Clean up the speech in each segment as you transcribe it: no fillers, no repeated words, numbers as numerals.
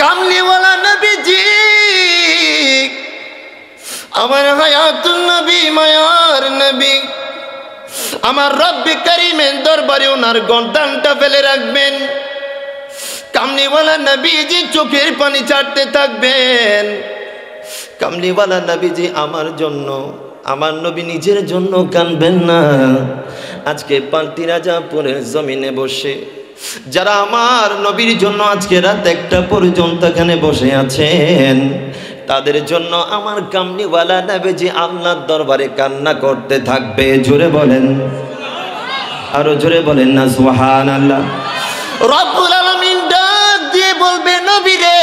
কামলিওয়ালা নবীজি আমার হায়াতুন নবী মায়ার নবী আমার রব্বে করিমের দরবারে ওনার গর্দানটা ফেলে রাখবেন কামলিওয়ালা নবীজি চোখের পানি ছাড়তে থাকবেন কামলিওয়ালা নবীজি আমার জন্য আমার নবী নিজের জন্য কাঁদবেন না আজকে পান্তি রাজাপুরের জমিনে বসে যারা আমার নবীর জন্য আজকে রাত 1টা পর্যন্ত এখানে বসে আছেন তাদের জন্য আমার কামলিওয়ালা নবীজি আল্লাহর দরবারে কান্না করতে থাকবে জোরে বলেন আরো জোরে বলেন না সুবহানাল্লাহ রব্বুল আলামিন ডাক দিয়ে বলবে নবী রে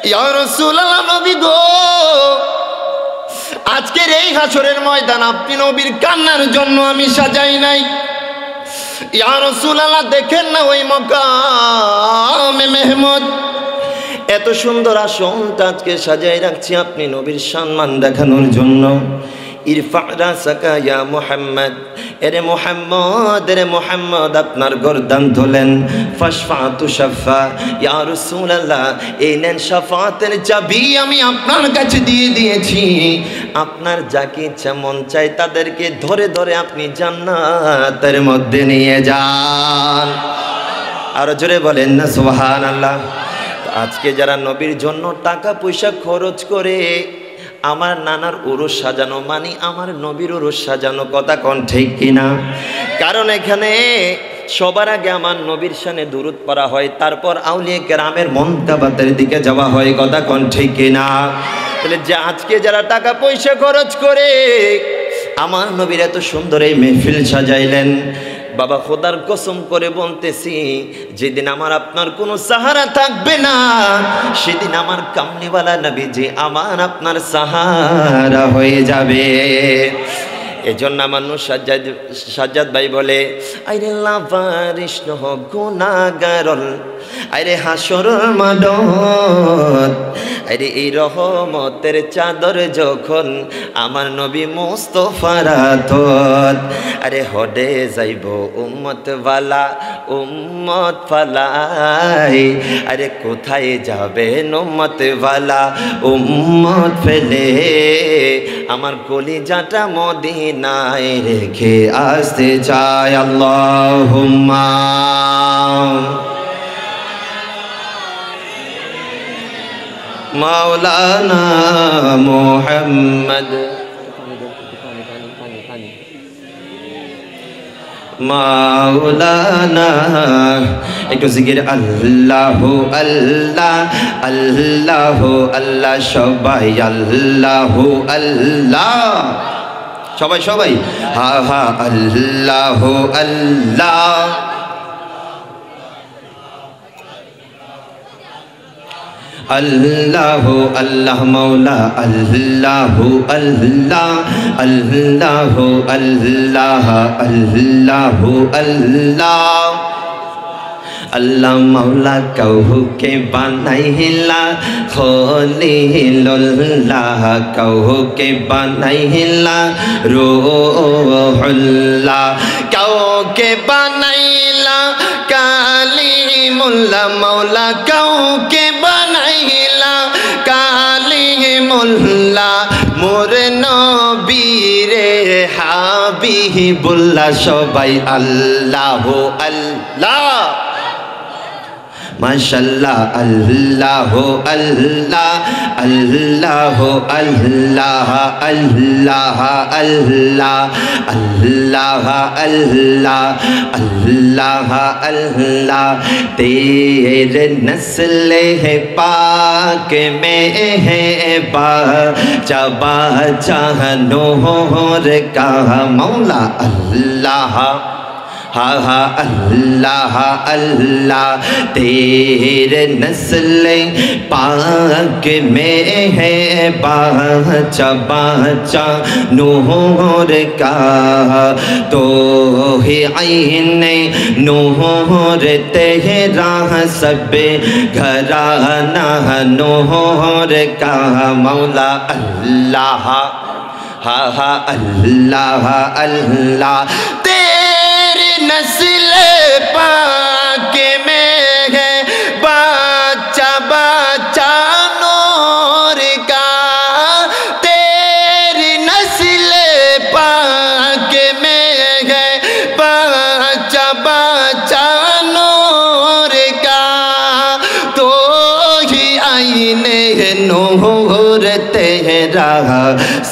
ইয়া রাসূলুল্লাহ নবী গো আজকের এই হাসরের ময়দান আপনি নবীর কান্নার জন্য আমি সাজাই নাই ইয়া রাসূলুল্লাহ দেখেন না ওই মাকামে মেহমুদ এত সুন্দর আসনটা আজকে সাজাই রাখছি আপনি নবীর সম্মান দেখানোর জন্য ইরফা রাসাকা ইয়া মুহাম্মদ এরে মুহাম্মদ আপনার গর্দান তোলেন ফাশফা তুশাফা ইয়া রাসূলুল্লাহ এই নেন শাফাতের চাবি আমি আপনার কাছে দিয়ে দিয়েছি আপনার যাকে ইচ্ছা মন চাই তাদেরকে ধরে ধরে আপনি জান্নাতের মধ্যে নিয়ে যান আর জোরে বলেন না সুবহানাল্লাহ আজকে যারা নবীর জন্য টাকা পয়সা খরচ করে আমার নানার উরুস সাজানো মানে আমার নবীর উরুস সাজানো কথা কোন ঠিক কিনা কারণ এখানে সবার আগে আমার নবীর শানে দুরূদ পড়া হয় তারপর আউলিয়া কেরামের মনকাবাতের দিকে যাওয়া হয় কথা কোন ঠিক কিনা তাহলে যে আজকে যারা টাকা পয়সা খরচ করে আমার নবীর এত সুন্দর এই মেহফিল সাজাইলেন বাবা খোদার কসম করে বলতেছি যেদিন আমার আপনার কোনো সাহারা থাকবে না সেদিন আমার কামলিওয়ালা নবীজি আমার আপনার সাহারা হয়ে যাবে এজন্য আমার সাজ্জাদ ভাই বলে আইরে লাভারিস নহ গুনাহগারল আইরে হাসরের মাডত আইরে এই রহমতের চাদর যখন আমার নবী মুস্তাফার হাতত আরে হদে যাইব উম্মত ফালাই আরে কোথায় যাবে উম্মত ওয়ালা উম্মত ফেলে আমার কলিজাটা মদিনায় রেখে আসতে চায় আল্লাহুম্মা মাওলানা মুহাম্মদ মাওলানা একটু জিকির আল্লাহু আল্লাহ আল্লাহু আল্লাহ সবাই আল্লাহু আল্লাহ সবাই হা হা আল্লাহু আল্লাহ अल्लाहु अल्लाह मौला अल्लाहु अल्लाह अल्लाहु अल्लाह अल्लाहु अल्लाह अल्लाह मौला कहू के बनाइला खलीलुल्लाह कहू के बनाइला रूहुल्लाह कहू के बनाइला कालीमुल्लाह मौला कहू के बनाइला कालीमुल्लाह मोर नबीरे हाबिबुल्लाह सबाई अल्लाहु अल्लाह माशाल्लाह अल्लाहु अल्लाह अल्लाहु अल्लाह अल्लाह अल्लाह अल्लाह अल्लाह अल्लाह अल्लाह तेरे नस्ल है पाक में है बाचा बाचा नूर का मौला अल्लाह हा हा अल्लाह अल्लाह तेरे नस्ल पाक में है बाचा बाचा नूर का तो ही आईन नूर तेरा सब घराना नूर का मौला अल्लाह हा हा अल्लाह अल्लाह नस्ल पाक में है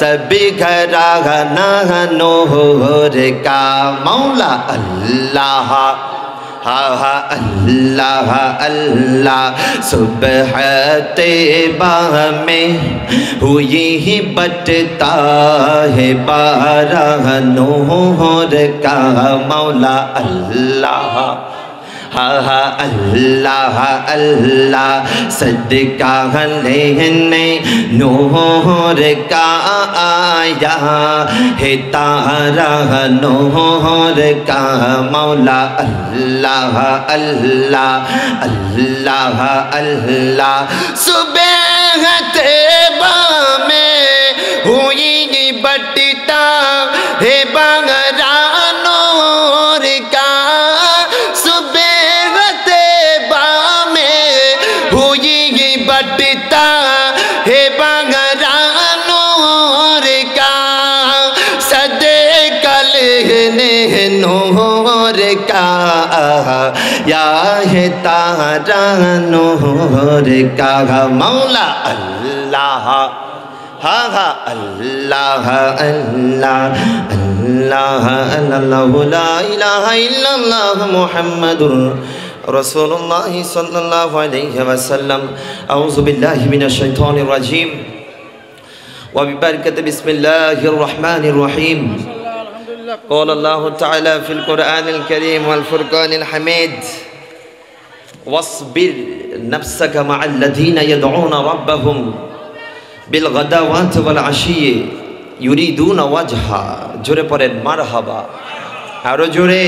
सब घराना नूर का मौला अल्लाह हा हा अल्लाह अल्लाह सुबह तैबा में हुई ही बटता है बारह नूर का मौला अल्लाह हा हा अल्लाह अल्लाह सदका लेने नूर का आया है तारा नूर का मौला अल्लाह अल्लाह अल्लाह अल्लाह सुबह तैबा में हुई बटता है बारह नूर का बटता है बांगरा नूर का सदे कल नूर का या है तारा नूर का मौला अल्लाह हा हा अल्लाह अल्लाह अल्लाह अल्लाह ला इलाहा इल्लल्लाह मुहम्मदुर रसूलुल्लाह सल्लल्लाहु अलैहि वसल्लम अऊज़ु बिल्लाहि मिनश शैतानिर रजीम व बिबरकति बिस्मिल्लाहिर रहमानिर रहीम क़ाल अल्लाहु तआला फिल क़ुरआनिल करीम वल फुरक़ानिल हमीद वस्बिर नफ्सक मअल लज़ीना यदऊना रब्बहुम बिल गदावाति वल अशी युरीदूना वजहा जोरे पड़ेन मारहाबा आरो जोरे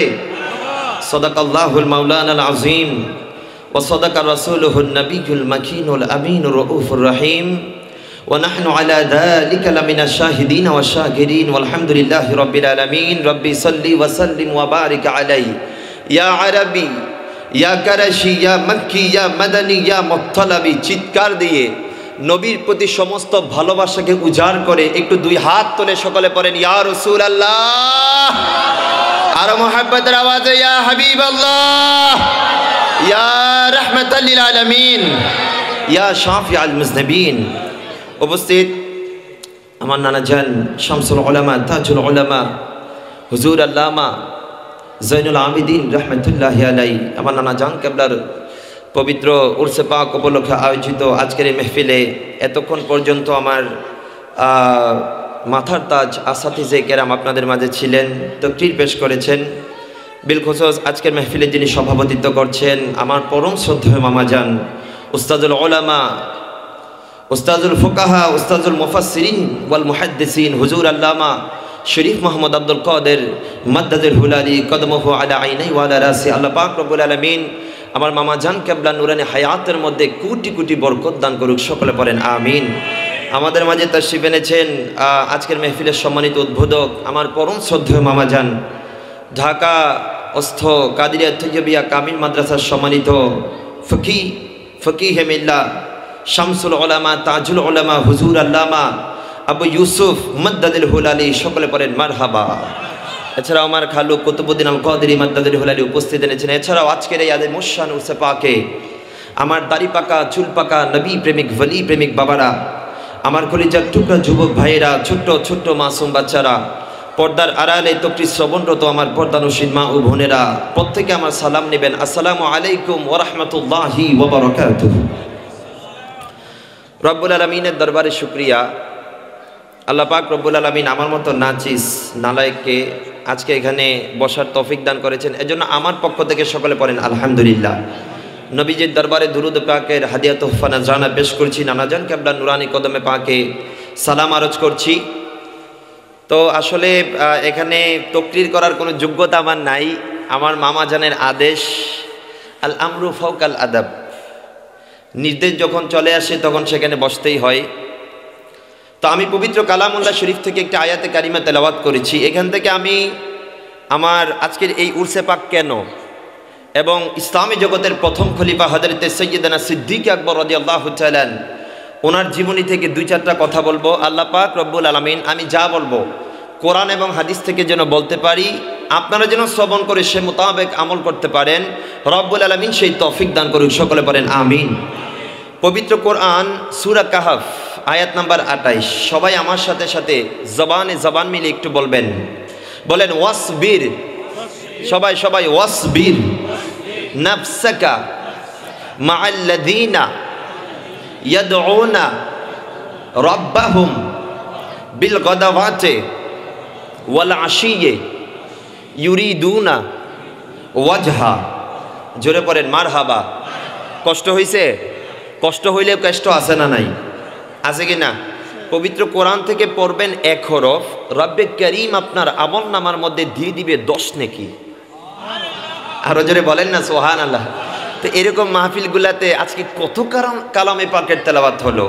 सदक़ल्लाहुल मौलानाल अज़ीम व सदक़ रसूलुहुन नबियुल मकीनुल अमीनुर रऊफ़ुर रहीम व नहनु अला ज़ालिका लमिनश शाहिदीन व शाकिरीन वल्हम्दुलिल्लाहि रब्बिल आलमीन रब्बि सल्लि व सल्लिम व बारिक अलैहि या अरबी या करशी या मक्की या मदनी या मुत्तलबी चित्कार दिए नबीर प्रति समस्त भालोबासाके उजाड़ करे एकटु दुई हाथ तुले सकले पड़ेन या रसूलल्लाह आरो मोहब्बतेर आवाजे या हबीब अल्लाह या रहमतल लिल आलमीन या शाफिउल मुज़निबीन उपस्थित आमार नाना जान शामसुल उलामा ताजुल उलामा हुजूर अल्लामा ज़ैनुल आबिदीन रहमतुल्लाहि अलैहि आमार नाना जान केबलार पवित्र उर्से पाक उपलक्षे आयोजित आजकेर এই महफिले एतक्षण पर्यन्त आमार माथार ताज आसातिजे केराम आपनादेर माझे छिलेन तकरीर पेश करेছেন बिलखुसूस आजकेर महफिले जिनि सभापतित्व करছেন आमार परम श्रद्धेय मामाजान उस्ताजुल उलामा उस्ताजुल फुकाहा उस्ताजुल मुफस्सिरीन वल मुहद्दिसिन हुजूर अल्लामा शरीफ मोहम्मद अब्दुल कादिर मद्ददुल हुलाली कदमुहु अला आइनै व अला रासी अल्लाह पाक रब्बुल आलामीन आमार मामाजान केबला नुरानी हायातेर मध्य कोटी कोटी बरकत दान करुक सकले पड़ेन आमीन आमादेर माझे तशरीफ এনেছেন आजकेर महफिलेर सम्मानित उद्बोधक आमार परम श्रद्धेय मामाजान ढाका अस्थ कादिरिया तैयबिया कामिल माद्रासार सम्मानित फकीह मिल्ला शामसुल उलामा ताजुल उलामा हुजूर अल्लामा अबू यूसुफ मद्ददुल हुलाली सकले पड़ेन मारहाबा এছাড়াও আমার খালু কুতুবউদ্দিন আল কাদেরী মদ্দদুল হুলালি উপস্থিত এনেছেন এছাড়াও আজকের এই আদে মুশান উরসে পাকে আমার দাড়ি পাকা চুল পাকা নবী প্রেমিক ওলি প্রেমিক বাবারা আমার কলিজার টুকরা যুবক ভাইয়েরা ছোট্ট ছোট্ট মাসুম বাচ্চারা পর্দার আড়ালে তকরির শ্রবণরত আমার পর্দানশীল মা ও বোনেরা প্রত্যেকে আমার সালাম নেবেন আসসালামু আলাইকুম ওয়া রাহমাতুল্লাহি ওয়া বারাকাতুহু রব্বুল আলামিনের দরবারে শুকরিয়া আল্লাহ পাক রব্বুল আলামিন আমার মতো নাচিস নালায়েককে আজকে এখানে বসার তৌফিক দান করেছেন এজন্য আমার পক্ষ থেকে সকলে পড়েন আলহামদুলিল্লাহ নবীজির দরবারে দুরুদ পাকের হাদিয়া তোহফা নাজরানা পেশ করছি নানাজান কেবলা নুরানি কদমে পাকে সালাম আরজ করছি তো আসলে এখানে তাকরীর করার কোনো যোগ্যতা আমার নাই আমার মামাজানের আদেশ আল আমরু ফাওকাল আদাব নির্দেশ যখন চলে আসে তখন সেখানে বসতেই হয় তো আমি পবিত্র কালামুল্লাহ শরীফ থেকে একটা আয়াতে কারিমা তেলাওয়াত করেছি এখান থেকে আমি আমার আজকের এই উরসে পাক কেন এবং ইসলামী জগতের প্রথম খলিফা হযরত সৈয়দনা সিদ্দিক আকবর রাদিয়াল্লাহু তাআলা ওনার জীবনী থেকে দুই চারটা কথা বলবো আল্লাহ পাক রব্বুল আলামিন আমি যা বলবো কোরআন এবং হাদিস থেকে যেন বলতে পারি আপনারা যেন শ্রবণ করে সে মোতাবেক আমল করতে পারেন রব্বুল আলামিন সেই তৌফিক দান করুন সকলে বলেন আমিন পবিত্র কোরআন সূরা কাহফ আয়াত নাম্বার 28। সবাই আমার সাথে সাথে জবানে জবান মিলে একটু বলবেন, বলেন ওয়াসবির। সবাই সবাই ওয়াসবির নাফসাকা মাআল্লাযীনা ইয়াদউনা রাব্বাহুম বিল গাদাওয়াতি ওয়াল আশিয়্যি ইউরিদুনা ওয়াজহা। জোরে পড়েন মারহাবা। কষ্ট হইছে? কষ্ট হইলেও কষ্ট আছে না নাই? আছে কি না? পবিত্র কোরআন থেকে পড়বেন এক হরফ, রব্বে করিম আপনার আমল নামার মধ্যে দিয়ে দিবে 10 নেকি। আরো জোরে বলেন না সুবহানাল্লাহ। তো এরকম মাহফিলগুলাতে আজকে কত কালামে পাকের তেলাওয়াত হলো,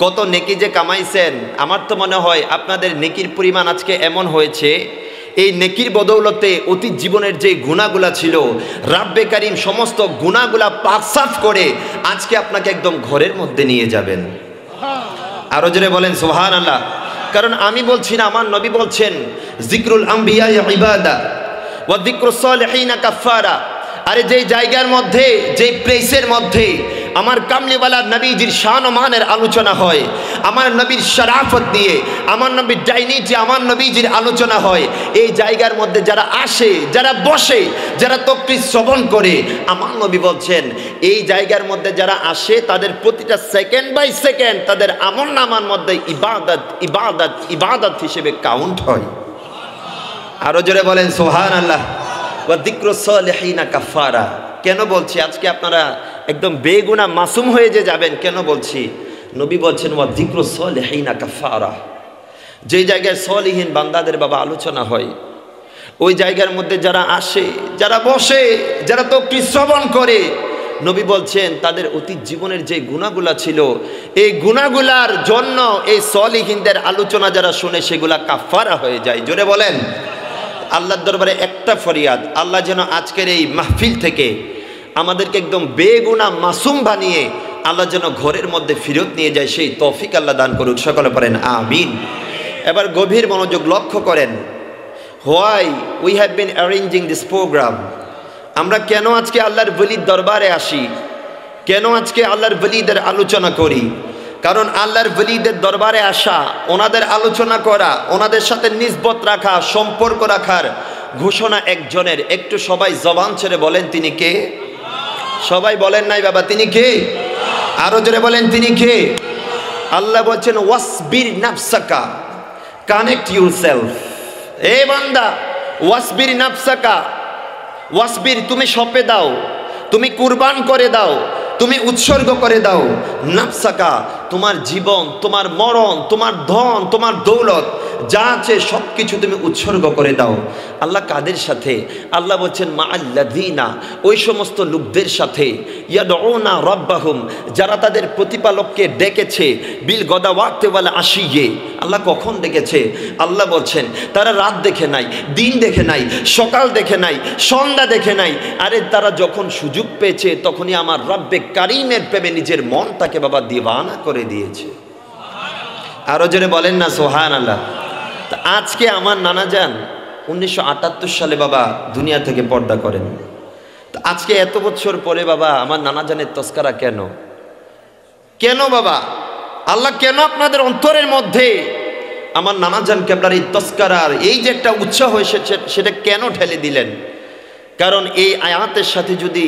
কত নেকি যে কামাইছেন। আমার তো মনে হয় আপনাদের নেকির পরিমাণ আজকে এমন হয়েছে, এই নেকির বদৌলতে অতীত জীবনের যে গুনাহগুলা ছিল, রব্বে করিম সমস্ত গুনাহগুলা পাক সাফ করে আজকে আপনাকে একদম ঘরের মধ্যে নিয়ে যাবেন। আরো জোরে বলেন সুবহানাল্লাহ। কারণ আমি বলছি না, আমার নবী বলছেন যিকরুল আম্বিয়া ইবাদা ওয়া যিকরুস সালিহিনা কাফারা। আরে যেই জায়গার মধ্যে, যেই প্লেসের মধ্যে আমার কামলিওয়ালা নবীজির শান ও মানের আলোচনা হয়, আমার নবীর শরাফত দিয়ে, আমার নবীর ডাইনিটি, আমার নবীজির আলোচনা হয়, এই জায়গার মধ্যে যারা আসে, যারা বসে, যারা তকরির শ্রবণ করে, আমার নবী বলছেন এই জায়গার মধ্যে যারা আসে তাদের প্রতিটা সেকেন্ড বাই সেকেন্ড তাদের আমল নামার মধ্যে ইবাদত ইবাদত ইবাদত হিসেবে কাউন্ট হয়। আরো জোরে বলেন সুবহানাল্লাহ। ওয়া যিকরুস সালিহিনা কাফারা। কেন বলছি আজকে আপনারা একদম বেগুনাহ মাসুম হয়ে যে যাবেন, কেন বলছি? নবী বলছেন ওয়া যিকরুস সালিহিনা কাফারা। যে জায়গায় সলিহীন বান্দাদের বাবা আলোচনা হয়, ওই জায়গার মধ্যে যারা আসে, যারা বসে, যারা তকরির শ্রবণ করে, নবী বলছেন তাদের অতীত জীবনের যে গুনাহগুলা ছিল, এই গুনাহগুলার জন্য এই সলিহীনদের আলোচনা যারা শুনে সেগুলা কাফারা হয়ে যায়। জোরে বলেন। আল্লাহর দরবারে একটা ফরিয়াদ, আল্লাহ যেন আজকের এই মাহফিল থেকে আমাদেরকে একদম বেগুনাহ মাসুম বানিয়ে আল্লাহ যেন ঘরের মধ্যে ফিরত নিয়ে যায়, সেই তৌফিক আল্লাহ দান করুক। সকলে পড়েন আমিন। এবার গভীর মনোযোগ লক্ষ্য করেন, why we have been arranging this programme. আমরা কেন আজকে আল্লাহর ওলির দরবারে আসি, কেন আজকে আল্লাহর ওলিদের আলোচনা করি? কারণ আল্লাহর ওলিদের দরবারে আসা, ওনাদের আলোচনা করা, ওনাদের সাথে নিসবত রাখা, সম্পর্ক রাখার ঘোষণা একজনের। একটু সবাই জবান ছেড়ে বলেন তিনি কে? সবাই বলেন নাই বাবা তিনি কে? আরো জোরে বলেন তিনি কে? আল্লাহ বলছেন ওয়াসবির নাফসাকা, কানেক্ট ইউরসেলফ। এ বান্দা, ওয়াসবির নাফসাকা, ওয়াসবির তুমি সঁপে দাও, তুমি কুরবান করে দাও, তুমি উৎসর্গ করে দাও। নাফসাকা, তোমার জীবন, তোমার মরণ, তোমার ধন, তোমার দৌলত যা আছে সব কিছু তুমি উৎসর্গ করে দাও। আল্লাহ কাদের সাথে? আল্লাহ বলছেন মাআল্লাযীনা, ওই সমস্ত লোকদের সাথে, ইয়াদউনা রাব্বাহুম, যারা তাদের প্রতিপালককে ডেকেছে, বিল গদাওয়াতি ওয়াল আশিয়্যি। আল্লাহ কখন ডেকেছে? আল্লাহ বলছেন তারা রাত দেখে নাই, দিন দেখে নাই, সকাল দেখে নাই, সন্ধ্যা দেখে নাই। আরে তারা যখন সুযোগ পেয়েছে তখনই আমার রব্বে কারিমের প্রেমে নিজের মনটাকে বাবা দিওয়ানা করে দিয়েছে। আরো জোরে বলেন না সুবহানাল্লাহ। তা আজকে আমার নানা যান 1978 সালে বাবা দুনিয়া থেকে পর্দা করেন। তো আজকে এত বছর পরে বাবা আমার নানা জানের তস্কারা কেন? কেন বাবা? আল্লাহ কেন আপনাদের অন্তরের মধ্যে আমার নানা জান কেবলার এই তস্কারার এই যে একটা উৎসাহ এসেছে সেটা কেন ঠেলে দিলেন? কারণ এই আয়াতের সাথে যদি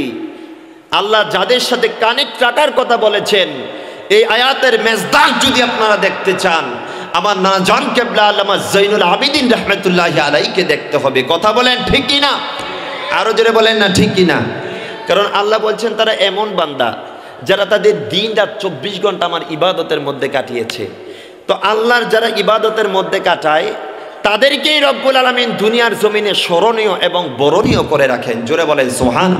আল্লাহ যাদের সাথে কানেক্ট রাখার কথা বলেছেন, এই আয়াতের মেজদাক যদি আপনারা দেখতে চান, আমার নানা জান কেবলা আল্লামা জৈনুল আবিদিন রহমতুল্লাহি আলাইহিকে দেখতে হবে। কথা বলেন ঠিক কিনা? আরো জোরে বলেন না ঠিক কিনা? কারণ আল্লাহ বলছেন তারা এমন বান্দা যারা তাদের দিন রাত 24 ঘন্টা আমার ইবাদতের মধ্যে কাটিয়েছে। তো আল্লাহর যারা ইবাদতের মধ্যে কাটায় তাদেরকেই রব্বুল আলামিন দুনিয়ার জমিনে স্মরণীয় এবং বরণীয় করে রাখেন। জোরে বলেন সুবহান।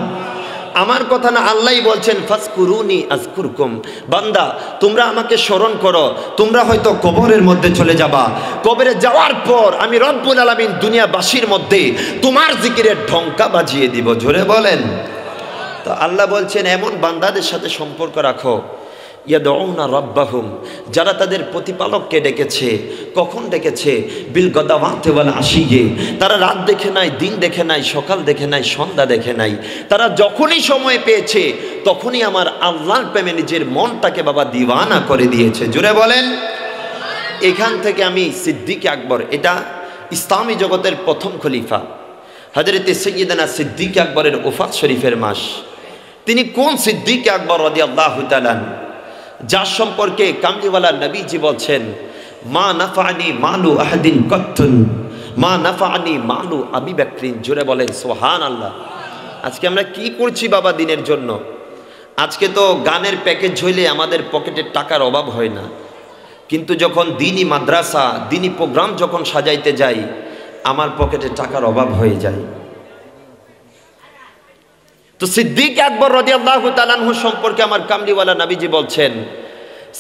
আমার কথা না, আল্লাহই বলছেন ফাজকুরুনি আযকুরকুম। বান্দা তোমরা আমাকে স্মরণ করো, তোমরা হয়তো কবরের মধ্যে চলে যাবা, কবরে যাওয়ার পর আমি রব্বুল আলামিন দুনিয়াবাসীর মধ্যে তোমার জিকিরের ঢঙ্কা বাজিয়ে দিব। জোরে বলেন। তো আল্লাহ বলছেন এমন বান্দাদের সাথে সম্পর্ক রাখো ইয়াদউনা রাব্বাহুম, যারা তাদের প্রতিপালককে ডেকেছে। কখন ডেকেছে? বিল গদাওয়াতি ওয়াল আশিয়ে, তারা রাত দেখে নাই, দিন দেখে নাই, সকাল দেখে নাই, সন্ধ্যা দেখে নাই, তারা যখনই সময় পেয়েছে তখনই আমার আল্লাহর প্রেমে নিজের মনটাকে বাবা দিওয়ানা করে দিয়েছে। জুড়ে বলেন। এখান থেকে আমি সিদ্দিক আকবর, এটা ইসলামী জগতের প্রথম খলিফা হযরতে সাইয়্যিদানা সিদ্দিক আকবরের ওফাত শরীফের মাস। তিনি কোন সিদ্দিক আকবর রাদিয়াল্লাহু তাআলা, যার সম্পর্কে কামলিওয়ালা নবীজি বলছেন, মা নাফানি মালু আহাদিন কত্তুন মা নাফানি মালু আবি বকরিন। জোরে বলেন সুবহানাল্লাহ। আজকে আমরা কি করছি বাবা দিনের জন্য? আজকে তো গানের প্যাকেজ হইলে আমাদের পকেটে টাকার অভাব হয় না, কিন্তু যখন দিনই মাদ্রাসা, দিনই প্রোগ্রাম যখন সাজাইতে যাই, আমার পকেটে টাকার অভাব হয়ে যায়। তো সিদ্দিক আকবর রাদিয়াল্লাহু তাআলা আনহু সম্পর্কে আমার কামলিওয়ালা নবীজি বলছেন,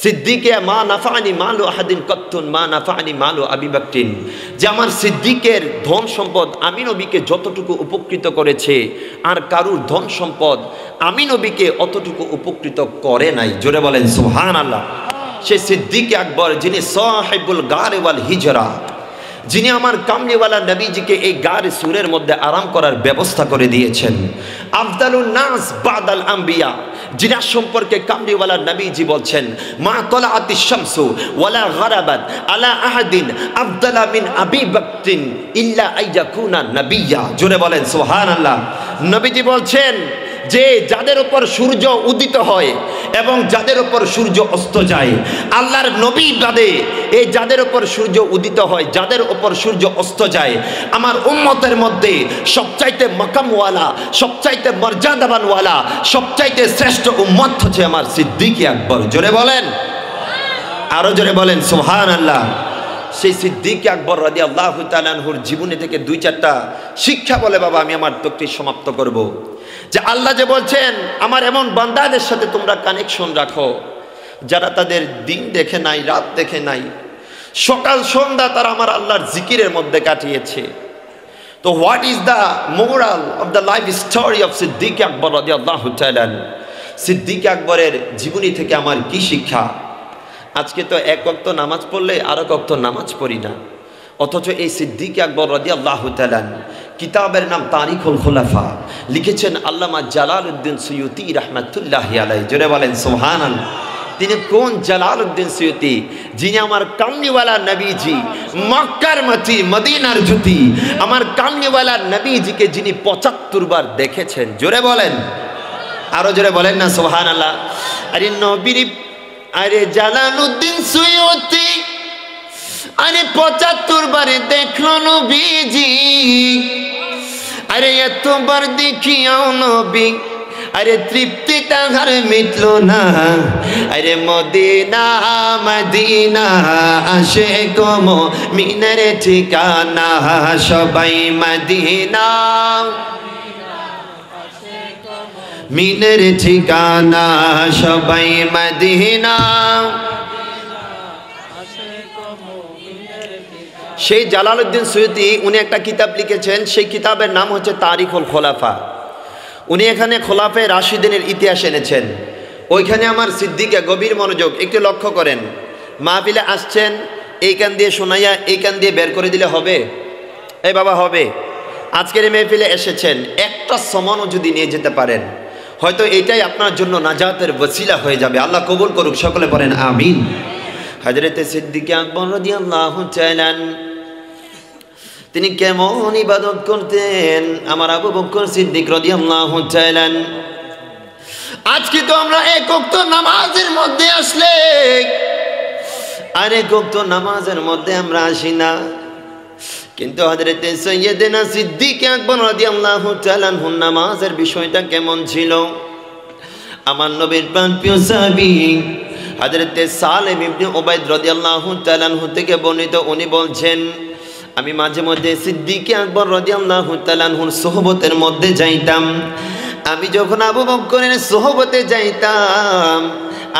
সিদ্দিকে মা নাফানি মালু আহাদিন কত্তুন মা নাফানি মালু আবি বকরিন, যে আমার সিদ্দিকের ধন সম্পদ আমি নবীকে যতটুকু উপকৃত করেছে, আর কারুর ধন সম্পদ আমি নবীকে অতটুকু উপকৃত করে নাই। জোরে বলেন সুবহানাল্লাহ। সে সিদ্দিক আকবর যিনি সাহিবুল গারে ওয়াল হিজরা, যিনি আমার কামলিওয়ালা নবীজিকে এই গারে সুরের মধ্যে আরাম করার ব্যবস্থা করে দিয়েছেন। আফদালুন নাস বাদাল আম্বিয়া, যিনার সম্পর্কে কামলিওয়ালা নবীজি বলছেন, মা তলাআতিশ শামসু ওয়ালা গারাবাত আলা আহাদিন আফদালা মিন আবি বকরিন ইল্লা আইয়াকুনা নবিয়্যা। জোরে বলেন সুবহানাল্লাহ। নবীজি বলছেন যে যাদের উপর সূর্য উদিত হয় এবং যাদের উপর সূর্য অস্ত যায়, আল্লাহর নবী বাদে এই যাদের উপর সূর্য উদিত হয়, যাদের উপর সূর্য অস্ত যায়, আমার উম্মতের মধ্যে সবচাইতে মাকামওয়ালা, সবচাইতে মর্যাদাবানওয়ালা, সবচাইতে শ্রেষ্ঠ উম্মত হচ্ছে আমার সিদ্দিক আকবর। জোরে বলেন, আরো জোরে বলেন সুবহানাল্লাহ। সেই সিদ্দিক আকবর রাদিয়াল্লাহু তাআলা আনহুর জীবনী থেকে দুই চারটা শিক্ষা বলে বাবা আমি আমার তকরির সমাপ্ত করব। যে আল্লাহ যে বলছেন, আমার এমন বান্দাদের সাথে তোমরা কানেকশন রাখো যারা তাদের দিন দেখে নাই, রাত দেখে নাই, সকাল সন্ধ্যা তারা আমার আল্লাহর জিকিরের মধ্যে কাটিয়েছে। তো what is the moral of the life story of Siddique Akbar রাদিয়াল্লাহু তাআলা? সিদ্দিক আকবরের জীবনী থেকে আমার কি শিক্ষা? আজকে তো এক ওয়াক্ত নামাজ পড়লে আর এক ওয়াক্ত নামাজ পড়ি না, অথচ এই সিদ্দিক আকবর রাদিয়াল্লাহু তাআলা কিতাবের নাম তারিখুল খুলাফা, লিখেছেন আল্লামা জালালউদ্দিন সুয়ুতি রাহমাতুল্লাহি আলাইহি। জোরে বলেন সুবহানাল্লাহ। তিনি কোন জালালউদ্দিন সুয়ুতি? যিনি আমার কামলিওয়ালা নবীজি, মক্কার মাটি মদিনার জ্যোতি, আমার কামলিওয়ালা নবীজিকে যিনি ৭৫ বার দেখেছেন। জোরে বলেন, আরো জোরে বলেন না সুবহানাল্লাহ। আরে নবীর, আরে জালালউদ্দিন সুয়ুতি আরে ৭৫ বারে দেখলো নবীজি, আরে এতবার দেখিয়াও নবী আরে তৃপ্তি তাহার মিটলো না। আরে মদিনা মদিনা আশিক মুমিনের ঠিকানা, সবাই মদিনা মিনের ঠিকানা, সবাই মদিনা। সেই জালালউদ্দিন সুয়ুতি উনি একটা কিতাব লিখেছেন, সেই কিতাবের নাম হচ্ছে তারিখুল খোলাফা। উনি এখানে খোলাফায়ে রাশিদিনের ইতিহাস এনেছেন। ওইখানে আমার সিদ্দিকে গভীর মনোযোগ, একটু লক্ষ্য করেন। মাহফিলে আসছেন, এই কান দিয়ে শোনাইয়া এই কান দিয়ে বের করে দিলে হবে? এই বাবা হবে? আজকের এই মাহফিলে এসেছেন, একটা সমানও যদি নিয়ে যেতে পারেন, হয়তো এটাই আপনার জন্য নাজাতের ওসিলা হয়ে যাবে। আল্লাহ কবুল করুক, সকলে পড়েন আমিন। হযরতে সিদ্দিক আকবর রাদিয়াল্লাহু তাআলা তিনি কেমন ইবাদত করতেন, আমার আবু বকর সিদ্দিক রাদিয়াল্লাহু তাআলা। আজকে তো আমরা এক ওয়াক্ত নামাজের মধ্যে আসলে আর এক ওয়াক্ত নামাজের মধ্যে আমরা আসি না, কিন্তু হযরতে সাইয়্যিদনা সিদ্দিক আকবর রাদিয়াল্লাহু তাআলা নামাজের বিষয়টা কেমন ছিল? আমার নবীর প্রিয় সাহাবী হযরতে সালেম ইবনে উবাইদ রাদিয়াল্লাহু তাআলা থেকে বর্ণিত, উনি বলছেন, আমি মাঝে মধ্যে সিদ্দিক আকবর রাদিয়াল্লাহু তাআলা সোহবতের মধ্যে যাইতাম। আমি যখন আবু বকরের সোহবতে যাইতাম,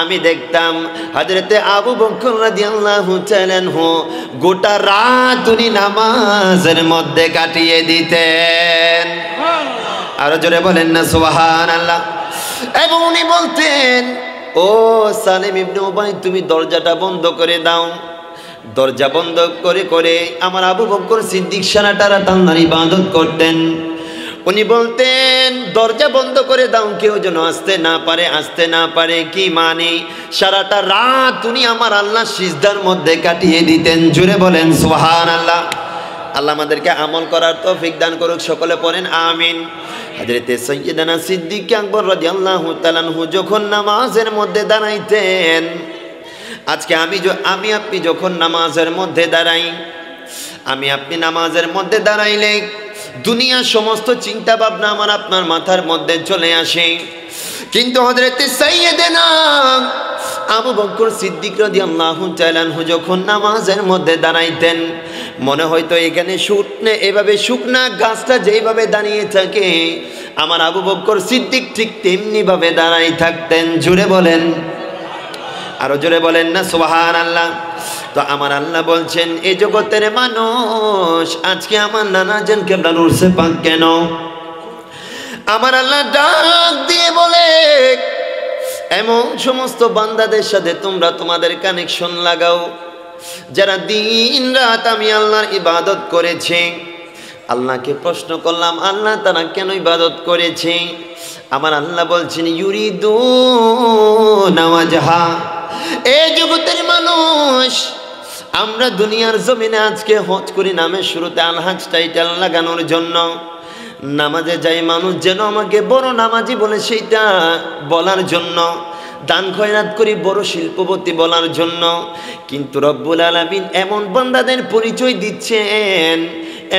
আমি দেখতাম হযরতে আবু বকর রাদিয়াল্লাহু তাআলা গোটা রাত উনি নামাজের মধ্যে কাটিয়ে দিতেন। আরো জোরে বলেন না সুবহানাল্লাহ। এবং উনি বলতেন, ও সালেম ইবনে উবাইদ, তুমি দরজাটা বন্ধ করে দাও। দরজা বন্ধ করে করে আমার আবু বকর সিদ্দিক সারাটা রাত আল্লাহর ইবাদত করতেন। উনি বলতেন দরজা বন্ধ করে দাও, কেউ যেন আসতে না পারে। কি মানে? সারাটা রাত উনি আমার আল্লাহ সিজদার মধ্যে কাটিয়ে দিতেন। জুড়ে বলেন সুবহানাল্লাহ। আল্লাহ আমাদেরকে আমল করার তৌফিক দান করুক, সকলে পড়েন আমিন। হযরতে সাইয়্যিদানা সিদ্দিক আকবর রাদিয়াল্লাহু তাআলা আনহু যখন নামাজের মধ্যে দাঁড়াইতেন, আজকে আমি আপনি যখন নামাজের মধ্যে দাঁড়াই, আমি আপনি নামাজের মধ্যে দাঁড়াইলে দুনিয়ার সমস্ত চিন্তা ভাবনা আমার আপনার মাথার মধ্যে চলে আসে। কিন্তু হযরতে সাইয়্যিদানা আবু বকর সিদ্দিক রাদিয়াল্লাহু তাআলা আনহু যখন নামাজের মধ্যে দাঁড়াইতেন, মনে হয়তো এখানে এভাবে শুকনা গাছটা যেভাবে দাঁড়িয়ে থাকে, আমার আবু বকর সিদ্দিক ঠিক তেমনি ভাবে দাঁড়াই থাকতেন। জুড়ে বলেন, আরো জোরে বলেন না সুবহানাল্লাহ। তো আমার আল্লাহ বলছেন, এই জগতের মানুষ আজকে আমার নানা জান কেবলা নূরসে পাক কেন? আমার আল্লাহ ডাক দিয়ে বলে, এমন সমস্ত বান্দাদের সাথে তোমরা তোমাদের কানেকশন লাগাও যারা দিন রাত আমি আল্লাহর ইবাদত করেছে। আল্লাহকে প্রশ্ন করলাম, আল্লাহ তারা কেন ইবাদত করেছে? আমার আল্লাহ বলছেন, ইউরিদুনা ওয়াজহা। এই জগতের মানুষ, আমরা দুনিয়ার জমিনে আজকে হজ করি নামের শুরুতে আলহাজ টাইটেল লাগানোর জন্য। নামাজে যাই মানুষ যেন আমাকে বড় নামাজি বলে সেইটা বলার জন্য, দান খয়রাত করি বড় শিল্পপতি বলার জন্য। কিন্তু রব্বুল আলামিন এমন বান্দাদের পরিচয় দিচ্ছেন,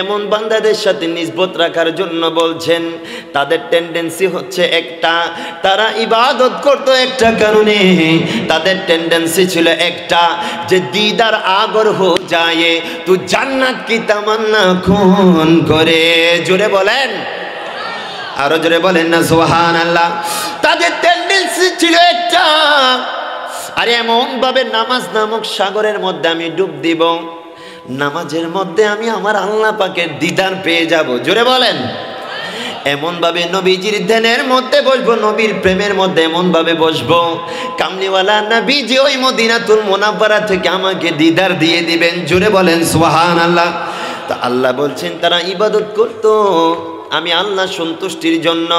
এমন বান্দাদের সাথে নিসবত রাখার জন্য বলছেন, তাদের টেন্ডেন্সি হচ্ছে একটা, তারা ইবাদত করতো একটা কারণে, তাদের টেন্ডেন্সি ছিল একটা যে দিদার আগর হো যায় তো জান্নাত কি তামান্না খুন করে। জোরে বলেন, আরো জোরে বলেন না সুবহানাল্লাহ। তাদের টেন্ডেন্সি ছিল একটা, আরে এমন ভাবে নামাজ নামক সাগরের মধ্যে আমি ডুব দিব, নামাজের মধ্যে আমি আমার আল্লাহ পাকের দিদার পেয়ে যাব। জোরে বলেন, এমন ভাবে নবীজির ধ্যানের মধ্যে বসবো, নবীর প্রেমের মধ্যে এমন ভাবে বসবো, কামলিওয়ালা নবীজি ওই মদিনাতুল মুনাওয়ারা থেকে আমাকে দিদার দিয়ে দিবেন। জোরে বলেন সুবহানাল্লাহ। তা আল্লাহ বলছেন তারা ইবাদত করতো আমি আল্লাহ সন্তুষ্টির জন্য।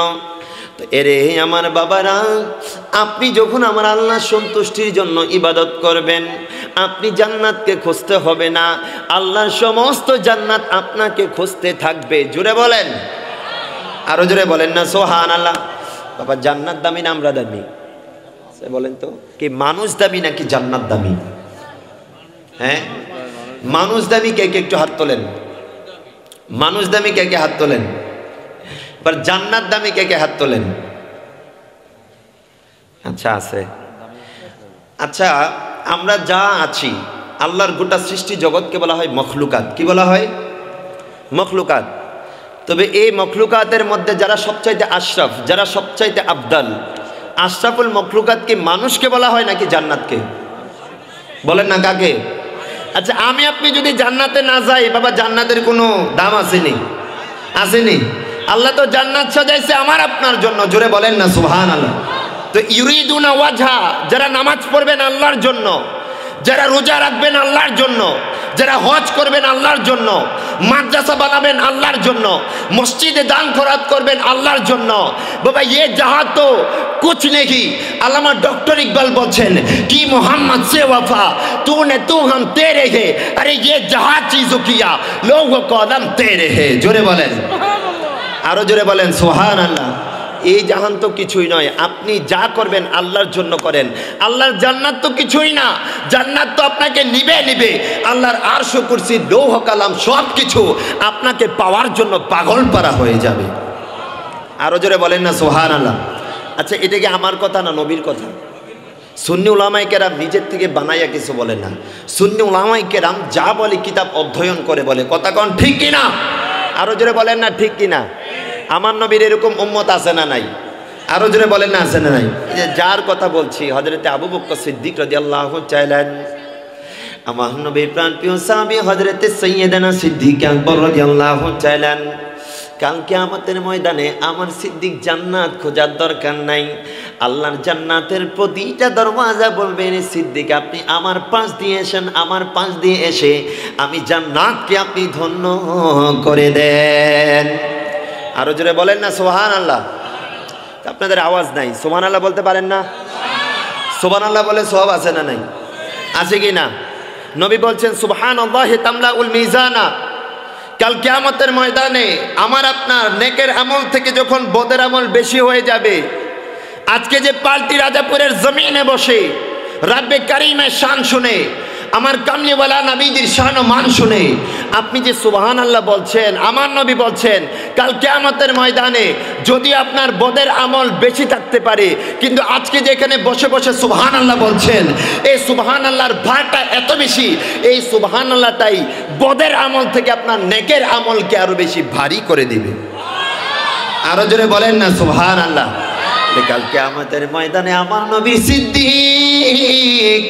তো এরে আমার বাবারা, আপনি যখন আমার আল্লাহ সন্তুষ্টির জন্য ইবাদত করবেন, আপনি জান্নাতকে খুঁজতে হবে না, আল্লাহর সমস্ত জান্নাত আপনাকে খুঁজতে থাকবে। জোরে বলেন, আরো জোরে বলেন না সুবহানাল্লাহ। বাবা, জান্নাত দামি না আমরা দামি? বলেন তো, কি মানুষ দামি নাকি জান্নাত দামি? হ্যাঁ, মানুষ দামি কে কে একটু হাত তোলেন। মানুষ দামি কে কে হাত তোলেন। पर জান্নাত দামি কে কে হাত তোলেন? আচ্ছা আছে। আচ্ছা, আমরা যা আছি, আল্লাহর গোটা সৃষ্টি জগৎকে বলা হয় মখলুকাত। কি বলা হয়? মখলুকাত। তবে এই মখলুকাতের মধ্যে যারা সবচাইতে আশরাফ, যারা সবচাইতে আফদাল, আশরাফুল মখলুকাত কি মানুষকে বলা হয় নাকি জান্নাতকে? বলেন না কাকে? আচ্ছা, আমি আপনি যদি জান্নাতে না যাই, বাবা জান্নাতের কোনো দাম আসেনি? আসেনি। আল্লাহ তো জান্নাত সাজাইছে আমার আপনার জন্য। জোরে বলেন না সুবহানাল্লাহ। তো ইউরিদুনা ওয়াজহা, যারা নামাজ পড়বেন আল্লাহর জন্য, যারা রোজা রাখবেন আল্লাহর জন্য, যারা হজ করবেন আল্লাহর জন্য, মাদ্রাসা বানাবেন আল্লাহর জন্য, মসজিদে দান খয়রাত করবেন আল্লাহর জন্য, বাবা ये जहां तो कुछ नहीं। আল্লামা ডক্টর ইকবাল বলছেন কি মোহাম্মদ से वफा तूने तू हम तेरे है, अरे ये जहां चीजों किया लोगों को कदम तेरे है। জোরে বলেন, আরো জোরে বলেন সুবহানাল্লাহ। এই জাহান তো কিছুই নয়, আপনি যা করবেন আল্লাহর জন্য করেন। আল্লাহর জান্নাত তো কিছুই না, জান্নাত তো আপনাকে নিবে। আল্লাহর আরশ কুরসি লৌহ কালাম সব কিছু আপনাকে পাওয়ার জন্য পাগল পারা হয়ে যাবে। আরো জোরে বলেন না সুবহানাল্লাহ। আচ্ছা, এটা কি আমার কথা না নবীর কথা? সুন্নি উলামায়ে কেরাম নিজের থেকে বানাইয়া কিছু বলে না। সুন্নি উলামায়ে কেরাম যা বলে কিতাব অধ্যয়ন করে বলে। কথা কোন ঠিক কিনা? আরো জোরে বলেন না ঠিক কিনা? আমার নবীর এরকম উম্মত আছে না নাই? আরো জোরে বলেন না আছে না নাই? এই যে যার কথা বলছি, হযরতে আবু বকর সিদ্দিক রাদিয়াল্লাহু তাআলা, আমার নবীর প্রাণপ্রিয় সাহাবী হযরতে সাইয়্যিদানা সিদ্দিক আকবর রাদিয়াল্লাহু তাআলা, কাল কিয়ামতের ময়দানে আমার সিদ্দিক জান্নাত খোঁজার দরকার নাই, আল্লাহর জান্নাতের প্রতিটা দরওয়াজা বলবে রে সিদ্দিক আপনি আমার পাশ দিয়ে এসেন, আমার পাশ দিয়ে এসে আমি জান্নাতকে আপনি ধন্য করে দেন। আরো জোরে বলেন না সুবহানাল্লাহ। আপনাদের আওয়াজ নাই, সুবহানাল্লাহ বলতে পারেন না? সুবহানাল্লাহ বলে সওয়াব আছে না নাই? আছে কি না? নবী বলছেন সুবহানাল্লাহি তামলাউল মিজানা, কাল কিয়ামতের ময়দানে আমার আপনার নেকের আমল থেকে যখন বদের আমল বেশি হয়ে যাবে, আজকে যে পাল্টি রাজাপুরের জমিনে বসে রাব্বে কারিমের শান শুনে, আমার কামলিওয়ালা নবীজির শান ও মান শুনে আপনি যে সুবহানাল্লাহ বলছেন, আমার নবী বলছেন কাল কিয়ামতের ময়দানে যদি আপনার বদের আমল বেশি থাকতে পারে, কিন্তু আজকে যেখানে বসে বসে সুবহানাল্লাহ বলছেন, এই সুবহানাল্লাহর ভারটা এত বেশি, এই সুবহানাল্লাহটাই বদের আমল থেকে আপনার নেকের আমলকে আরো বেশি ভারী করে দিবে। আরো জোরে বলেন না সুবহানাল্লাহ। কাল কিয়ামতের ময়দানে আমার নবী সিদ্দিক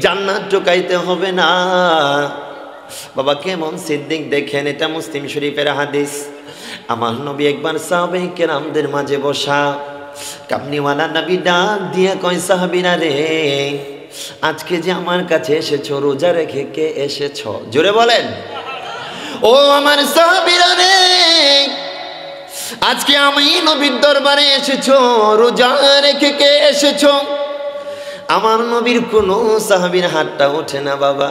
জান্নাত ঢুকাইতে হবে না। বাবা কেমন সিদ্দিক দেখেন, এটা মুসলিম শরীফের হাদিস। আমার নবী একবার সাহাবায়ে কেরামদের মাঝে বসা, কামলিওয়ালা নবী ডাক দিয়ে কয় সাহাবীরা রে, আজকে যে আমার কাছে এসেছো রোজা রেখে কে এসেছো? জোরে বলেন। ও আমার সাহাবীরা রে, আজকে আমি নবীর দরবারে এসেছো রোজা রেখে কে এসেছো? আমার নবীর কোনো সাহাবীর হাতটা ওঠে না বাবা,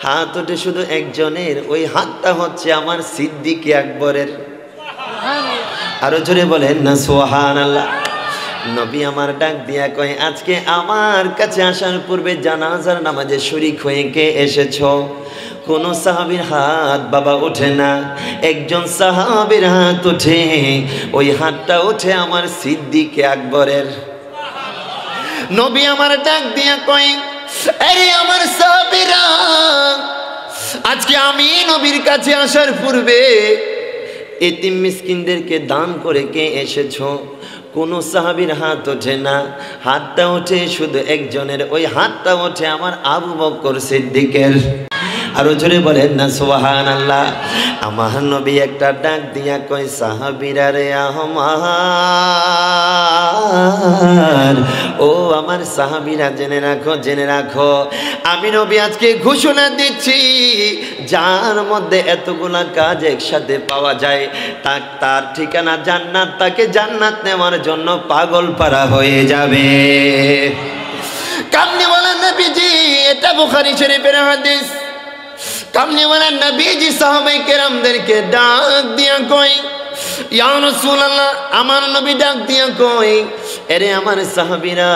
হাত ওঠে শুধু একজনের, ওই হাতটা হচ্ছে আমার সিদ্দিক আকবরের। আরো জোরে বলেন না সুবহানাল্লাহ। নবী আমার ডাক দিয়া কয় আজকে আমার কাছে আসার পূর্বে জানাজার নামাজে শরীক হয়ে কে এসেছো? কোন সাহাবীর হাত বাবা ওঠে না, একজন সাহাবীর হাত ওঠে, ওই হাতটা ওঠে আমার সিদ্দিক আকবরের। নবী আমার ডাক দিয়া কয় আরে আমার সাহাবীরা, আজকে আমি নবীর কাছে আসার পূর্বে এতিম মিসকিনদেরকে দান করে কে এসেছো? কোন সাহাবীর হাত ওঠে না, হাতটা ওঠে শুধু একজনের, ওই হাতটা ওঠে আমার আবু বকর সিদ্দিকের। আরো জোরে বলেন না সুবহানাল্লাহ। আমার নবী একটা ডাক দিয়া কয় সাহাবীরা রে আমার, ও আমার সাহাবীরা জেনে রাখো, জেনে রাখো, আমি নবী আজকে ঘোষণা দিচ্ছি যার মধ্যে এতগুলা কাজ একসাথে পাওয়া যায় তার ঠিকানা জান্নাত, তাকে জান্নাত নেওয়ার জন্য পাগল পারা হয়ে যাবে। কামলিওয়ালা নবীজি, এটা বুখারী শরীফের হাদিস। কামলিওয়ালা নবীজি সাহাবায়ে কেরামদেরকে ডাক দিয়া কই ইয়া রাসূলুল্লাহ, আমার নবী ডাক দিয়া কই এরে আমার সাহাবীরা,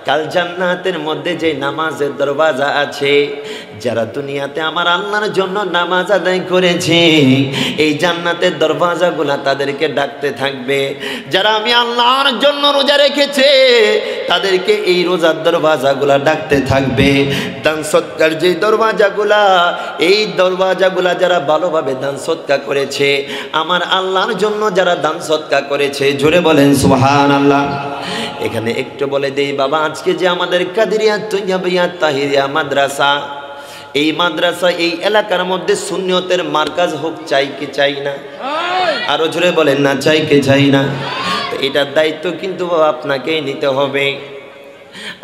কাল জান্নাতের মধ্যে যে নামাজের দরওয়াজা আছে, যারা দুনিয়াতে আমার আল্লাহর জন্য নামাজ আদায় করেছে, এই জান্নাতের দরওয়াজাগুলা তাদেরকে ডাকতে থাকবে। যারা আমি আল্লাহর জন্য রোজা রেখেছে, তাদেরকে এই রোজার দরওয়াজাগুলা ডাকতে থাকবে। দান সৎকার যে দরওয়াজাগুলা, এই দরওয়াজাগুলা যারা ভালোভাবে দান সৎকার করেছে, আমার আল্লাহর জন্য যারা দান সৎকার করেছে, জোরে বলেন সুবহানাল্লাহ। এখানে একটু বলে দেই বাবা, আজকে যে আমাদের কাদেরিয়া তৈয়বিয়া তাহিরিয়া মাদ্রাসা, এই মাদ্রাসা এই এলাকার মধ্যে সুন্নিয়তের মার্কাজ হোক, চাই কি চাই না? আরো জোরে বলেন না চাই কি চাই না? এটার দায়িত্ব কিন্তু আপনাকেই নিতে হবে।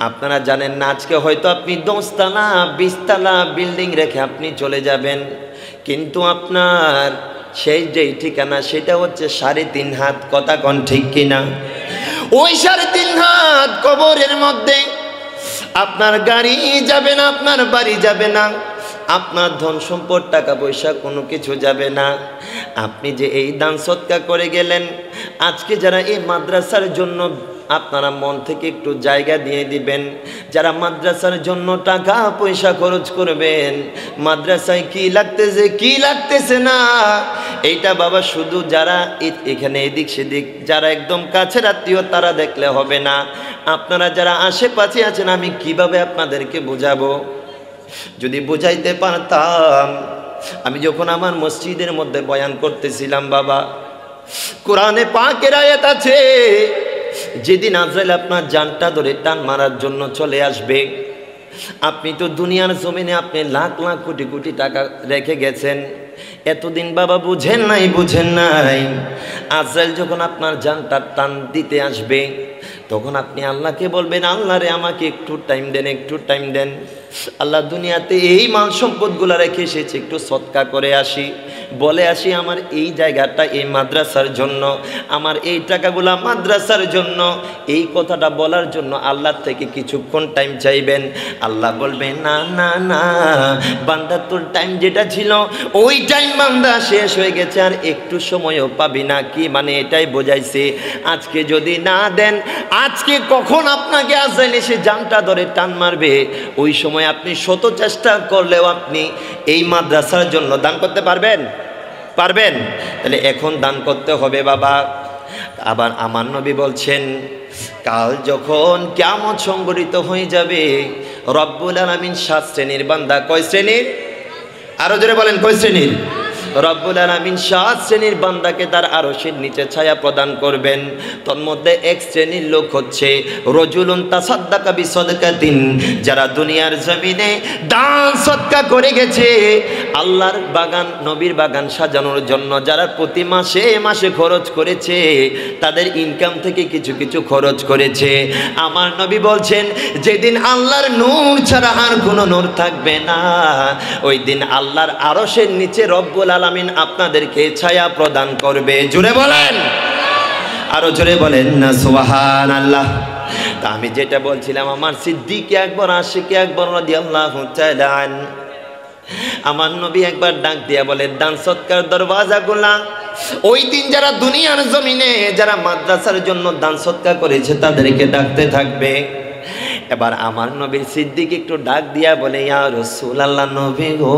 আপনারা জানেন না, আজকে হয়তো আপনি 10 তলা 20 তলা বিল্ডিং রেখে আপনি চলে যাবেন, কিন্তু আপনার সেই যেই ঠিকানা সেটা হচ্ছে 3.5 হাত। কথা কোন ঠিক কিনা? ওই 3.5 হাত কবরের মধ্যে আপনার গাড়ি যাবে না, আপনার বাড়ি যাবে না, আপনার ধন সম্পদ টাকা পয়সা কোনো কিছু যাবে না। আপনি যে এই দান সৎকার করে গেলেন, আজকে যারা এই মাদ্রাসার জন্য আপনারা মন থেকে একটু জায়গা দিয়ে দিবেন, যারা মাদ্রাসার জন্য টাকা পয়সা খরচ করবেন, মাদ্রাসায় কি লাগতেছে কি লাগতেছে না, এইটা বাবা শুধু যারা এখানে এদিক সেদিক যারা একদম কাছের আত্মীয় তারা দেখলে হবে না। আপনারা যারা আশেপাশে আছেন, আমি কিভাবে আপনাদেরকে বোঝাবো? যদি বুঝাইতে পারতাম। আমি যখন আমার মসজিদের মধ্যে বয়ান করতেছিলাম বাবা, কোরআনে পাকের আয়াত আছে, যেদিন আজরাইল আপনার জানটা ধরে টান মারার জন্য চলে আসবে, আপনি তো দুনিয়ার জমিনে আপনি লাখ লাখ কোটি কোটি টাকা রেখে গেছেন, এতদিন বাবা বুঝেন নাই আজরাইল যখন আপনার জানটা টান দিতে আসবে তখন আপনি আল্লাহকে বলবেন, আল্লাহ রে আমাকে একটু টাইম দেন। আল্লাহ দুনিয়াতে এই মাল সম্পদগুলো রেখে এসেছে, একটু সৎকা করে আসি, বলে আসি আমার এই জায়গাটা এই মাদ্রাসার জন্য, আমার এই টাকাগুলা মাদ্রাসার জন্য। এই কথাটা বলার জন্য আল্লাহর থেকে কিছুক্ষণ টাইম চাইবেন। আল্লাহ বলবেন, না না না বান্দা, তোর টাইম যেটা ছিল ওই টাইম বান্দা শেষ হয়ে গেছে, আর একটু সময়ও পাবি না। কি মানে এটাই বোঝাইছে, আজকে যদি না দেন, আজকে কখন আপনাকে আজরাইল এসে জানটা ধরে টান মারবে, ওই সময় আপনি শত চেষ্টা করলেও আপনি এই মাদ্রাসার জন্য দান করতে পারবেন? তাহলে এখন দান করতে হবে বাবা। আবার আমার নবী বলছেন, কাল যখন কিয়ামত সংঘটিত হয়ে যাবে, রব্বুল আলামিন 7 শ্রেণীর বান্দা, কয় শ্রেণীর? আরো জোরে বলেন, কয় শ্রেণীর? রব্বুল আলামিন 7 শ্রেণীর বান্দাকে তার আরশের নিচে ছায়া প্রদান করবেন। তোর মধ্যে এক শ্রেণীর লোক হচ্ছে রজুলুন তাসাদ্দাকা বিসাদকাতিন, যারা দুনিয়ার জমিনে দান সদকা করে গেছে, আল্লাহর বাগান নবীর বাগান সাজানোর জন্য যারা প্রতি মাসে খরচ করেছে, তাদের ইনকাম থেকে কিছু কিছু খরচ করেছে। আমার নবী বলছেন, যেদিন আল্লাহর নূর ছাড়া আর কোনো নূর থাকবে না, ওই দিন আল্লাহর আরশের নিচে রব্বুল আলামিন আপনাদেরকে ছায়া প্রদান করবে। জোরে বলেন, আরো জোরে বলেন না সুবহানাল্লাহ। তা আমি যেটা বলছিলাম, আমার সিদ্দিক আকবর আশিক আকবর রাদিয়াল্লাহু তাআলা আনহু, আমার নবী একবার ডাক দিয়া বলে, দান সৎকার দরওয়াজাগুলা ওই দিন যারা দুনিয়ার জমিনে যারা মাদ্রাসার জন্য দান সৎকার করেছে তাদেরকে ডাকতে থাকবে। এবার আমার নবীর সিদ্দিক একটু ডাক দিয়া বলে, ইয়া রাসূলুল্লাহ, নবী গো,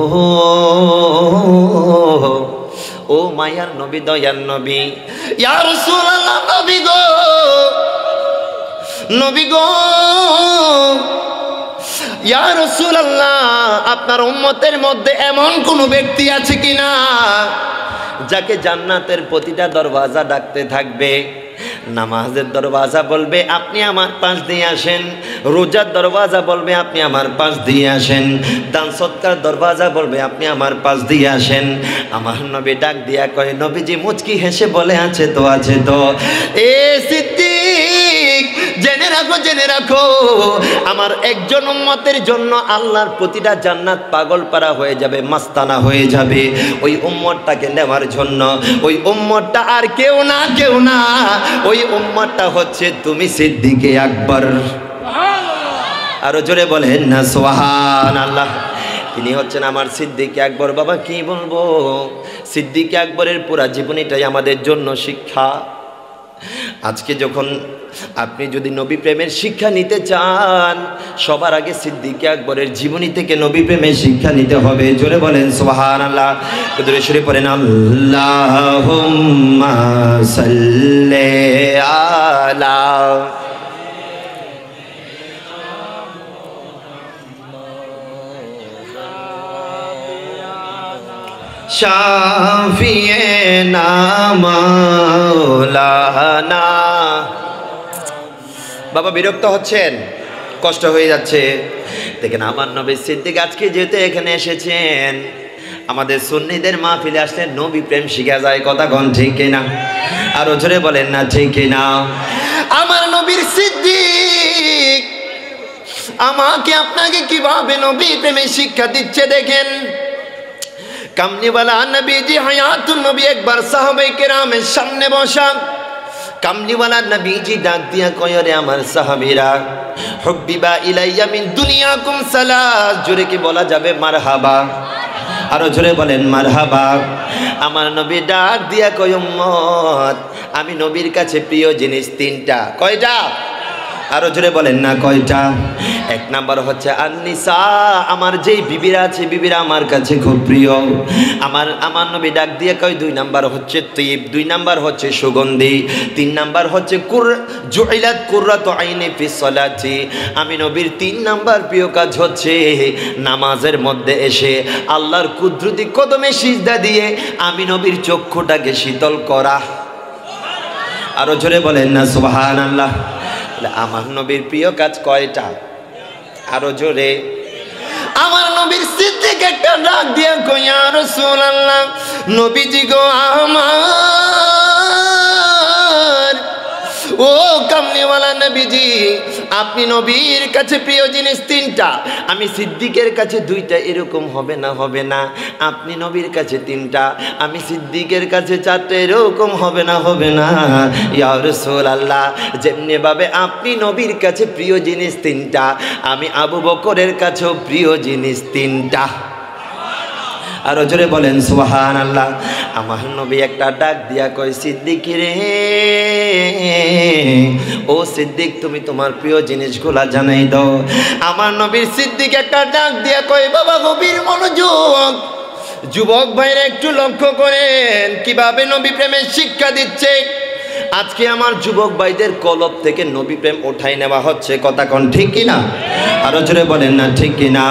ও মায়ার নবী, দয়ার নবী, ইয়া রাসূলুল্লাহ, নবী গো, ইয়া রাসূলুল্লাহ, আপনার উম্মতের মধ্যে এমন কোন ব্যক্তি আছে কিনা যাকে জান্নাতের প্রতিটা দরওয়াজা ডাকতে থাকবে? নামাজের দরওয়াজা বলবে আপনি আমার পাশ দিয়ে আসেন, রোজার দরওয়াজা বলবে আপনি আমার পাশ দিয়ে আসেন, দান সৎকার দরওয়াজা বলবে আপনি আমার পাশ দিয়ে আসেন। আমার নবী ডাক দিয়া কয়, নবীজি মুচকি হেসে বলে, আছে তো এ সিদ্দিক, জেনে রাখো আমার একজন উম্মতের জন্য আল্লাহর প্রতিটা জান্নাত পাগল পারা হয়ে যাবে, মাস্তানা হয়ে যাবে। ওই উম্মতটাকে নেওয়ার জন্য, ওই উম্মতটা আর কেউ না, ওই উম্মতটা হচ্ছে তুমি সিদ্দিকে আকবর। আরো জোরে বলেন না সুবহানাল্লাহ। তিনি হচ্ছেন আমার সিদ্দিকে আকবর। বাবা কি বলবো, সিদ্দিকে আকবরের পুরা জীবনীটাই আমাদের জন্য শিক্ষা। আজকে যখন আপনি যদি নবী প্রেমের শিক্ষা নিতে চান, সবার আগে সিদ্দিকে আকবরের জীবনী থেকে নবী প্রেমের শিক্ষা নিতে হবে। জোরে বলেন সুবহানাল্লাহ। দূরে সরে পড়েন, আল্লাহুম্মা সাল্লি আলা শাফিয়েনা মাওলানা। বাবা বিরক্ত হচ্ছেন, কষ্ট হয়ে যাচ্ছে, দেখেন আমার নবী সিদ্দিক আজকে যেতে এখানে এসেছেন, আমাদের সুন্নিদের মাহফিলে আসলে নবী প্রেম শিখা যায়। কথা কোন ঠিক কিনা? আরো জোরে বলেন না ঠিক কিনা? আমার নবীর সিদ্দিক আমাকে আপনাকে কিভাবে নবী প্রেমে শিক্ষা দিচ্ছে দেখেন। কামলিওয়ালা নবীজি হায়াতুন নবী একবার সাহাবায়ে কেরামের সামনে বসা, কামলিওয়ালা নবীজি ডাক দিয়া কয়, রে আমার সাহাবীরা, হুব্বিবা ইলাইয়া মিন দুনিয়াকুম সালাস। জোরে কি বলা যাবে মারহাবা? আরো জোরে বলেন মারহাবা। আমার নবী ডাক দিয়া কয়, উম্মত, আমি নবীর কাছে প্রিয় জিনিস 3টা। কয়টা? আরো জোরে বলেন না কয়টা? 1 নাম্বার হচ্ছে আন-নিসা, আমার যেই বিবিরা আছে বিবিরা আমার কাছে খুব প্রিয়। আমার নবী ডাক দিয়ে কয় 2 নাম্বার হচ্ছে তিব, 2 নাম্বার হচ্ছে সুগন্ধি, 3 নাম্বার হচ্ছে জুইলাত কুররাতু আইনি ফিস সালাতি। আমি নবীর 3 নাম্বার প্রিয় কাজ হচ্ছে নামাজের মধ্যে এসে আল্লাহর কুদরতি কদমে সিজদা দিয়ে আমি নবীর চক্ষুটাকে শীতল করা। আরো জোরে বলেন না সুবহানাল্লাহ। আমার নবীর প্রিয় কাজ কয়টা? আরো জোরে। আমার নবীর সিদ্দিক একটা ডাক দিয়া কই ইয়া রাসূলুল্লাহ নবীজি গো আমার ও কামলিওয়ালা নবীজি আপনি নবীর কাছে প্রিয় জিনিস তিনটা আমি সিদ্দিকের কাছে দুইটা এরকম হবে না আপনি নবীর কাছে তিনটা আমি সিদ্দিকের কাছে চারটা এরকম হবে না ইয়া রাসূলুল্লাহ যেমনি ভাবে আপনি নবীর কাছে প্রিয় জিনিস তিনটা আমি আবু বকরের কাছেও প্রিয় জিনিস তিনটা আর জোরে বলেন সুবহানাল্লাহ আমার নবী একটা ডাক দিয়া কয় সিদ্দিক রে ও সিদ্দিক তুমি তোমার প্রিয় জিনিসগুলা জানাই দাও আমার নবীর সিদ্দিক একটা ডাক দিয়া কয় বাবা গভীর মনোযোগ যুবক ভাইরা একটু লক্ষ্য করেন কিভাবে নবী প্রেমের শিক্ষা দিচ্ছে আজকে আমার যুবক ভাইদের কলব থেকে নবী প্রেম ওঠাই নেওয়া হচ্ছে কথা কোন ঠিক কিনা আরো জোরে বলেন না ঠিক কিনা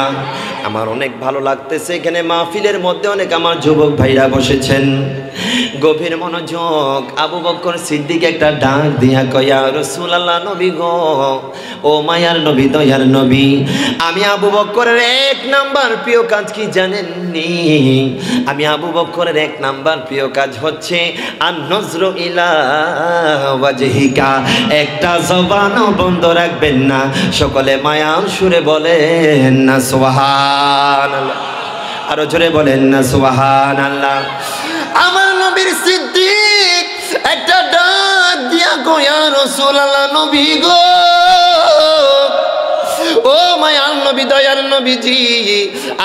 আমার অনেক ভালো লাগতেছে এখানে মাহফিলের মধ্যে অনেক আমার যুবক ভাইরা বসেছেন গভীর মনোযোগ আবু বকর সিদ্দিক একটা ডাক দিয়া কয় ইয়া রাসূলুল্লাহ নবী গো ও মায়ার নবী দয়ার নবী আমি আবু বকরের এক নাম্বার প্রিয় কাজ কি জানেননি আমি আবু বকরের এক নাম্বার প্রিয় কাজ হচ্ছে আন নজরু ইলা ওয়াজহিকা একটা জবানও বন্ধ রাখবেন না সকলে মায়ার সুরে বলেন না সুবহানাল্লাহ আরো জোরে বলেন না সুবহানাল্লাহ আমার নবীর সিদ্দিক একটা ডাক দিয়া গো ইয়া রাসূলুল্লাহ নবী গো ও মায়ার নবী দয়ার নবীজি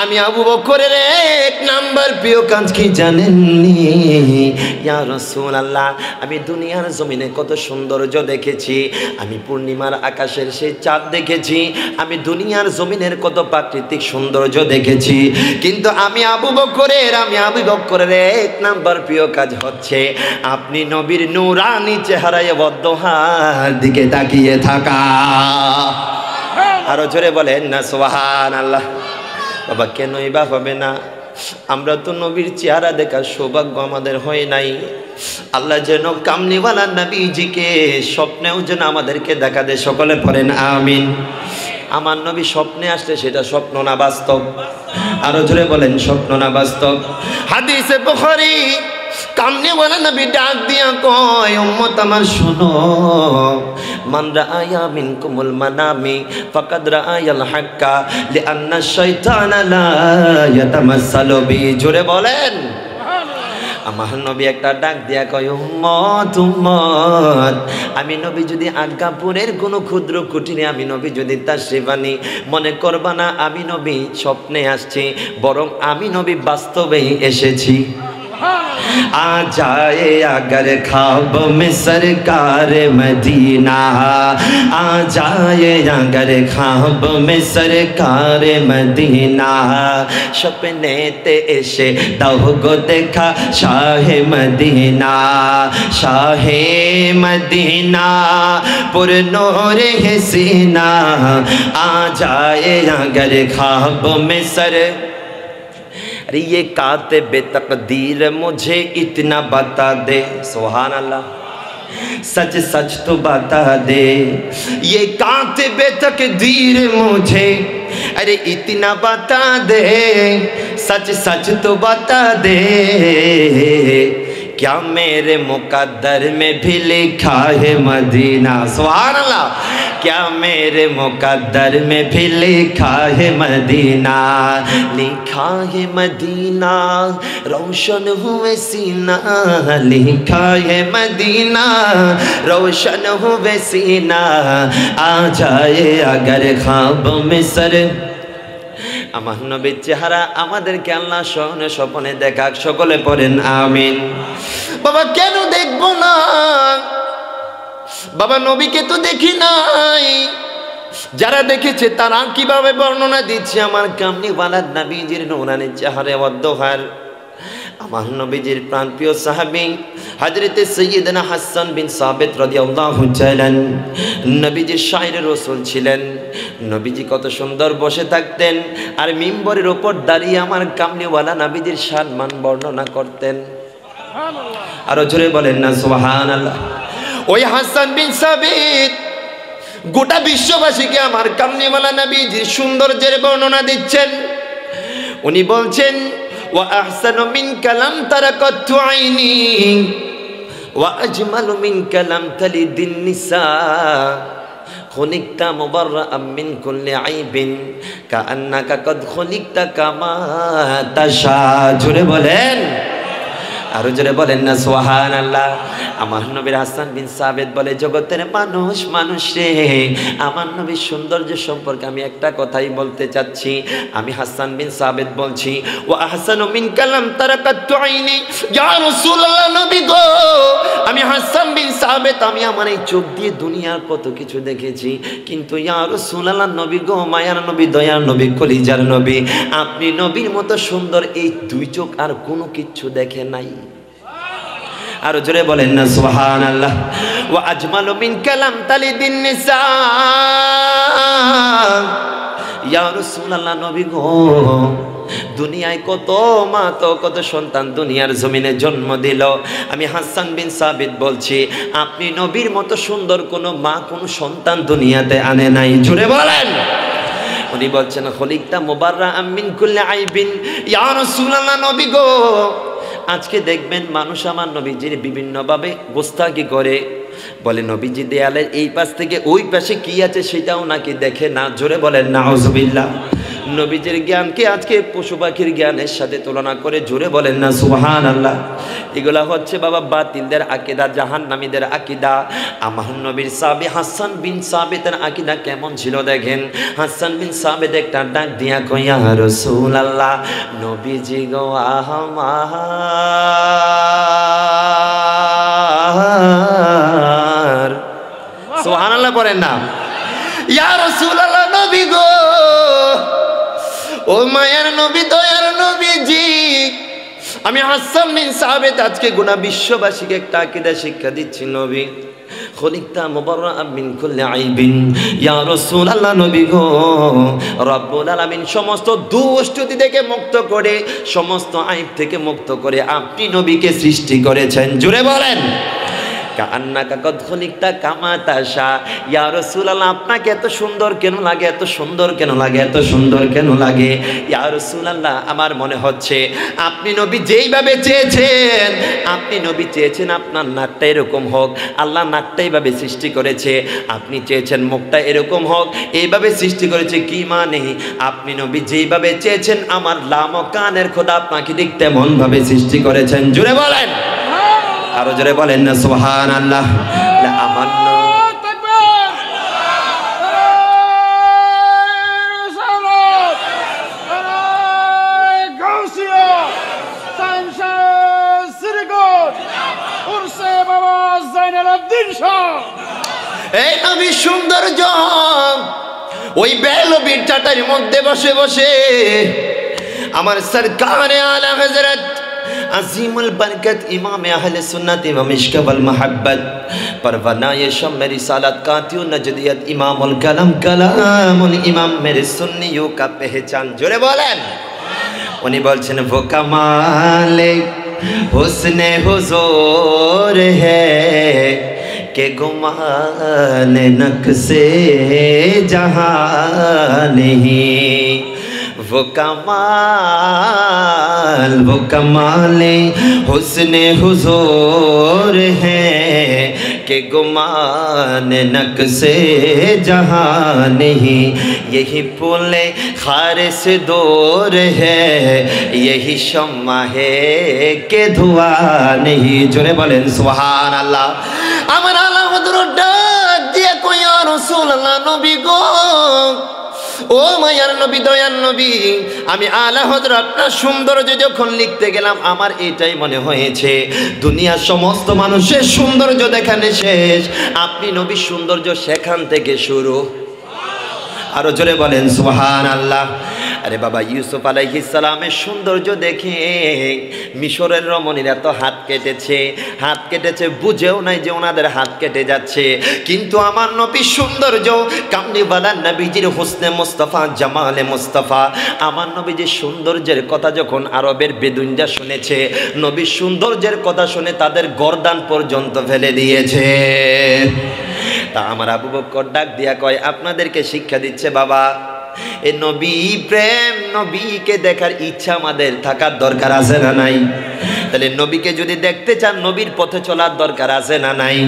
আমি আবু বকরের এক নাম্বার প্রিয় কাজ কি জানেননি ইয়া রাসূলুল্লাহ আমি দুনিয়ার জমিনে কত সৌন্দর্য দেখেছি আমি পূর্ণিমার আকাশের সেই চাঁদ দেখেছি আমি দুনিয়ার জমিনের কত প্রাকৃতিক সৌন্দর্য দেখেছি কিন্তু আমি আবু বকরের এক নাম্বার প্রিয় কাজ হচ্ছে আপনি নবীর নূরানি চেহারায় বদ্ধহার দিকে তাকিয়ে থাকা আরো জোরে বলেন না সুবহানাল্লাহ বাবা কেনই বা হবে না আমরা তো নবীর চেহারা দেখার সৌভাগ্য আমাদের হয় নাই আল্লাহ যেন কামলিওয়ালা নবীজিকে স্বপ্নেও যেন আমাদেরকে দেখা দেয় সকলে পড়েন আমিন আমার নবী স্বপ্নে আসলে সেটা স্বপ্ন না বাস্তব আরো জোরে বলেন স্বপ্ন না বাস্তব হাদিসে বুখারী কামলিওয়ালা নবী ডাক দিয়া কয় উম্মত আমার শুনো মান রাআয়া মিনকুমুল মানামি ফাকাদ রাআয়াল হাক্কা লিআন্না শাইতানা লা ইয়াতামাসসালু বি জোরে বলেন আমার নবী একটা ডাক দিয়া কয় উম্মত আমি নবী যদি আজ্ঞাপুরের কোনো ক্ষুদ্র কুটিরে আমি নবী যদি তাশরিফ আনি মনে করবা না আমি নবী স্বপ্নে আসছি বরং আমি নবী বাস্তবেই এসেছি आ जाए अगर ख्वाब में सरकार मदीना आ जाए अगर ख्वाब में सरकार मदीना सपने ते एशे दहो देखा शाह मदीना पुर नूर हसीना आ जाए अगर ख्वाब में सर अरे ये काते बेतकदीर मुझे इतना बता दे सुभान अल्लाह सच सच तो बता दे ये काते बेतकदीर मुझे अरे इतना बता दे सच सच तो बता दे क्या मेरे मुकद्दर में भी लिखा है मदीना सुभान अल्लाह क्या मेरे मुकद्दर में भी लिखा है मदीना लिखा है मदीना रोशन हुए सीना लिखा है मदीना रोशन हुए सीना आ जाए अगर ख्वाब में सर আমার নবীর চেহারা আমাদেরকে আল্লাহ স্বপ্নে স্বপ্নে দেখাক সকলে পড়েন আমিন বাবা কেন দেখবো না বাবা নবীকে তো দেখি নাই যারা দেখেছে তারা কিভাবে বর্ণনা দিচ্ছে আমার কামলিওয়ালা নবীজির নূরানি চেহারা ওয়াদ্দোহার আমার নবীজির প্রাণপ্রিয় সাহাবী হযরতে সাইয়্যিদনা হাসান বিন সাবিত রাদিয়াল্লাহু তাআলা নবীজির শায়রে রাসূল ছিলেন নবীজি কত সুন্দর বসে থাকতেন আর মিম্বরের উপর দাঁড়িয়ে আমার কামলিওয়ালা নবীজির সম্মান বর্ণনা করতেন সুবহানাল্লাহ আর জোরে বলেন না সুবহানাল্লাহ ওই হাসান বিন সাবিত গোটা বিশ্ববাসীকে আমার কামলিওয়ালা নবীজির সৌন্দর্যের বর্ণনা দিচ্ছেন উনি বলছেন ওয়া আহসানু মিনকা লাম তারা কাত্তু আইনি ওয়া আজমালু মিনকা লাম তালিদিন নিসা খুলিকতা মুবাররাআম মিন কুল্লি আইবিন কাআন্নাকা কদ খুলিকতা কামা তাশা। জোরে বলেন, আরো জোরে বলেন না সুবহানাল্লাহ। আমার নবীর হাসান বিন সাবিত বলে, জগতের মানুষ রে, আমার নবীর সৌন্দর্য সম্পর্কে আমি একটা কথাই বলতে চাচ্ছি। আমি হাসান বিন সাবিত বলছি, ওয়া আহসানু মিনকা লাম তারাকাতু আইনি, ইয়া রাসূলুল্লাহ, নবী গো, আমি হাসান বিন সাবিত, আমি আমার এই চোখ দিয়ে দুনিয়ার কত কিছু দেখেছি, কিন্তু ইয়া রাসূলুল্লাহ, নবী গো, মায়ার নবী, দয়ার নবী, কলিজার নবী, আপনি নবীর মতো সুন্দর এই দুই চোখ আর কোনো কিছু দেখে নাই। আরো জোরে বলেন না সুবহানাল্লাহ। ওয়া আজমালু মিনকা লাম তালিদিন নিসা, ইয়া রাসূলুল্লাহ, নবী গো, দুনিয়ায় কত মা তো কত সন্তান দুনিয়ার জমিনে জন্ম দিল, আমি হাসান বিন সাবিত বলছি আপনি নবীর মতো সুন্দর কোনো মা কোনো সন্তান দুনিয়াতে আনে নাই। জোরে বলেন। উনি বলছেন খলিকতা মুবাররাআম মিন কুল্লি আইবিন, ইয়া রাসূলুল্লাহ, নবী গো, আজকে দেখবেন মানুষ আমার নবীজির বিভিন্নভাবে গোস্তাকি করে, বলে নবীজি দেয়ালের এই পাশ থেকে ওই পাশে কি আছে সেটাও নাকি দেখে না। জোরে বলেন নাউজুবিল্লাহ। নবীজির জ্ঞানকে আজকে পশু পাখির জ্ঞানের সাথে তুলনা করে, জোরে বলেন না সুবহানাল্লাহ। এগুলা হচ্ছে বাবা বাতিলদের আকীদা, জাহান্নামীদের আকীদা। আমার নবীর সাহাবী হাসান বিন সাবিতের আকীদা কেমন ছিল দেখেন। হাসান বিন সাবিত একটা ডাক দিয়া কয়, ইয়া রাসূলুল্লাহ, নবীজি গো আমার, সুবহানাল্লাহ পড়েন না, ইয়া রাসূলুল্লাহ, নবী গো, ও মায়ার নবী, দয়ার নবীজি, আমি হাসান বিন সাবিত আজকে গোটা বিশ্ববাসীকে একটা আকীদা শিক্ষা দিচ্ছি। নবী খলিকতা মুবাররাআম মিন কুল্লি আইবিন, ইয়া রাসূলুল্লাহ, নবী গো, রব্বুল আলামিন সমস্ত দোষ ত্রুটি থেকে মুক্ত করে, সমস্ত আইব থেকে মুক্ত করে আপনি নবীকে সৃষ্টি করেছেন। জোরে বলেন কাআন্নাকা কদ খুলিকতা কামা তাশা, ইয়া রাসূলুল্লাহ, আপনাকে এত সুন্দর কেন লাগে, এত সুন্দর কেন লাগে, এত সুন্দর কেন লাগে? ইয়া রাসূলুল্লাহ, আমার মনে হচ্ছে আপনি নবী যেইভাবে চেয়েছেন, আপনি নবী চেয়েছেন আপনার নাকটা এরকম হোক, আল্লাহ নাকটা এইভাবে সৃষ্টি করেছে। আপনি চেয়েছেন মুখটা এরকম হোক, এইভাবে সৃষ্টি করেছে। কি মানে? আপনি নবী যেইভাবে চেয়েছেন আমার লাম ও কানের খোদা আপনাকে ঠিক তেমন ভাবে সৃষ্টি করেছেন। জোরে বলেন, আরো জোরে বলেন না সুবহানাল্লাহ। আমার এই নবী সৌন্দর্য ওই বেলবির চাটার মধ্যে বসে বসে আমার সরকারে আলা হযরত আজিমুল বরকত ইমাম আহলে সুন্নাত व मिशका वल मोहब्बत परवाना ये शम रिसालत कातिउ नजदियत इमामुल कलम कलामुल इमाम मेरे सुन्नियों का पहचान। जोरे बोलें। उन्हीं बोलছেন वो कमाले हुस्ने हुजूर है के गुमान नक्शे जहां नहीं, वो कमाले हुस्ने हुजूर है कि गुमान नक्शे जहां नहीं, यही पुले खारे से दूर है, यही शम्मा है कि धुआं नहीं। जोरे बोलें सुभान अल्लाह। আমার আল্লাহ হযরত ডাক দিয়ে কয়, ইয়া রাসূলুল্লাহ, নবী গো, ও মায়ার নবী, দয়ার নবী, আমি আলা হযরত আপনার সৌন্দর্য যখন লিখতে গেলাম আমার এটাই মনে হয়েছে দুনিয়ার সমস্ত মানুষের সৌন্দর্য দেখানে শেষ, আপনি নবীর সৌন্দর্য সেখান থেকে শুরু। আরো জোরে বলেন সুবহানাল্লাহ। আরে বাবা, ইউসুফ আলাইহিস সালামের সৌন্দর্য দেখে মিশরের রমণীরা তো হাত কেটেছে, বুঝেও নাই যে ওনাদের হাত কেটে যাচ্ছে। কিন্তু আমার নবীর সৌন্দর্য, কামলিওয়ালা নবীজির হোসনে মুস্তাফা, জামালে মুস্তাফা, আমার নবীজির সৌন্দর্যের কথা যখন আরবের বেদুইনরা শুনেছে, নবীর সৌন্দর্যের কথা শুনে তাদের গর্দান পর্যন্ত ফেলে দিয়েছে। তা আমার আবু বকর ডাক দিয়া কয়, আপনাদেরকে শিক্ষা দিচ্ছে বাবা, এ নবী প্রেম, নবীকে দেখার ইচ্ছা আমাদের থাকার দরকার আছে না নাই? তাহলে নবীকে যদি দেখতে চান নবীর পথে চলার দরকার আছে না নাই?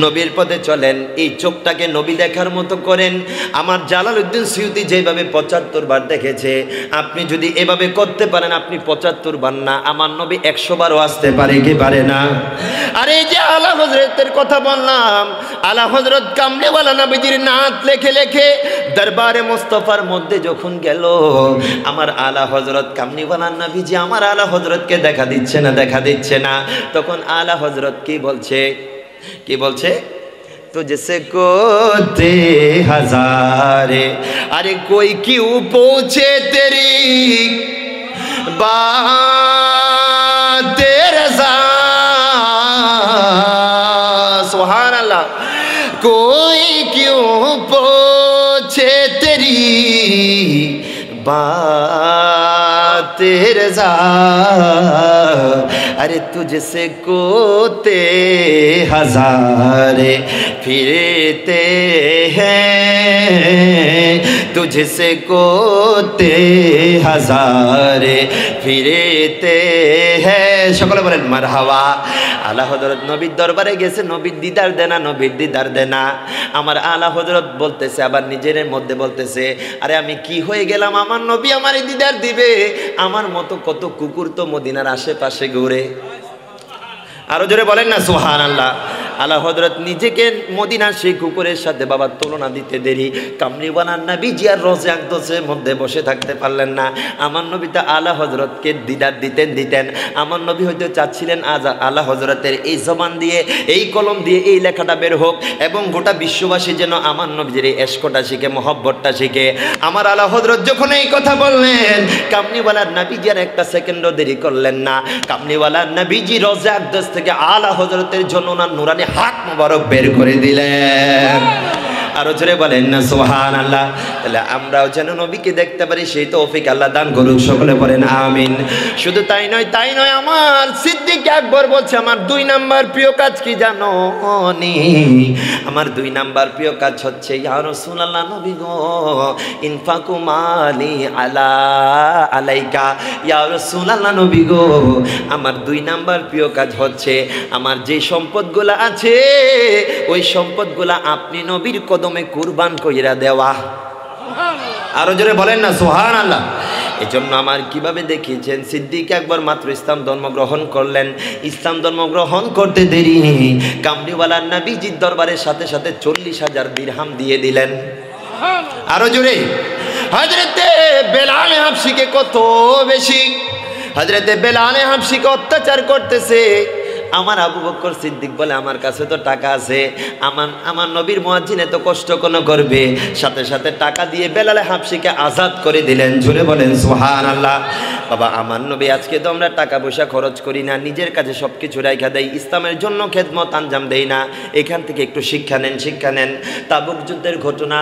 নবীর পথে চলেন, এই চোখটাকে নবী দেখার মতো করেন। আমার জালালউদ্দিন সৈয়দী যেভাবে ৭৫ বার দেখেছে, আপনি যদি এভাবে করতে পারেন, আপনি ৭৫ বার না, আমার নবী ১০০ বারও আসতে পারে কি পারে না? আর এই যে আলা হযরতের কথা বললাম, আলা হযরত কামলিওয়ালা নবীজির নাত লেখে লেখে দরবারে মুস্তাফার মধ্যে যখন গেল, আমার আলা হযরত কামলিওয়ালা নবীজি আমার আলা হযরতকে দেখা দিচ্ছে না, দেখা দিচ্ছে না। তখন আলা হযরত কি বলছে, কি বলছে? तुझसे कोते हजारे, अरे कोई क्यों पूछे तेरी बात रज़ा, सुभान अल्लाह। कोई क्यों पूछे तेरी बात रज़ा, अरे तुझसे कोते हजारे फिरते हैं, तुझसे कोते हजारे फिरते हैं। সকলে বলেন মারহাবা। আলা হযরত নবীর দরবারে গেছে, নবীর দিদার দেনা, নবীর দিদার দেনা। আমার আলা হযরত বলতেছে, আবার নিজের মধ্যে বলতেছে, আরে আমি কি হয়ে গেলাম, আমার নবী আমার দিদার দিবে? আমার মতো কত কুকুর তো মদিনার আশেপাশে ঘুরে। আরো জোরে বলেন না সুবহানাল্লাহ। আলা হযরত নিজেকে মদিনার সেই কুকুরের সাথে বাবার তুলনা দিতে দেরি। কামলিওয়ালা নবীজি আর রোজে আকদসের মধ্যে বসে থাকতে পারলেন না। আমার নবী তো আলা হযরতকে দিদার দিতেন। আমার নবী হয়তো চাচ্ছিলেন আজ আলা হযরতের এই জবান দিয়ে, এই কলম দিয়ে এই লেখাটা বের হোক এবং গোটা বিশ্ববাসী যেন আমার নবীর এই এশকটা শিখে, মহব্বতটা শিখে। আমার আলা হযরত যখন এই কথা বললেন, কামলিওয়ালা নবীজি আর একটা সেকেন্ডও দেরি করলেন না। কামলিওয়ালা নবীজি রোজে আকদস থেকে আলা হযরতের জন্য ওনার নুরানি হাত মোবারক বের করে দিলেন। আরো জোরে বলেন না সুবহানাল্লাহ। তাহলে আমরাও যেন নবীকে দেখতে পারি সেই তৌফিক আল্লাহ দান করুক, সকলে বলেন আমিন। শুধু তাই নয়, আমার সিদ্দিক আকবর বলছে আমার ২ নাম্বার প্রিয় কাজ কি জানো নি? আমার ২ নাম্বার প্রিয় কাজ হচ্ছে ইয়া রাসূলুল্লাহ নবী গো, ইনফাকু মালি আলাইকা। ইয়া রাসূলুল্লাহ নবী গো, আমার ২ নাম্বার প্রিয় কাজ হচ্ছে আমার যে সম্পদগুলা আছে ওই সম্পদগুলা আপনি নবীর কদমে কুরবান কইরা দেওয়া। আরো জোরে বলেন না সুবহানাল্লাহ। এজন্য আমার কিভাবে দেখিয়েছেন, সিদ্দিক আকবর মাত্র ইসলাম ধর্ম গ্রহণ করলেন। ইসলাম ধর্ম গ্রহণ করতে দেরি, কামলিওয়ালা নবীজির দরবারের সাথে সাথে ৪০,০০০ দিরহাম দিয়ে দিলেন। আরো জোরে। হযরতে বেলাল হাবশিকে কত বেশি, হযরতে বেলাল হাবশিকে অত্যাচার করতেছে। আমার আবু বকর সিদ্দিক বলে আমার কাছে তো টাকা আছে, আমার নবীর মুয়াজ্জিন এত কষ্ট কোন করবে? সাথে সাথে টাকা দিয়ে বেলাল হাবশিকে আজাদ করে দিলেন। জোরে বলেন সুবহানাল্লাহ। বাবা আমার নবী আজকে তো আমরা টাকা পয়সা খরচ করি না, নিজের কাছে সব কিছু রাইখা দেই, ইসলামের জন্য খেদমত আঞ্জাম দেই না। এখান থেকে একটু শিক্ষা নেন। তাবুক যুদ্ধের ঘটনা,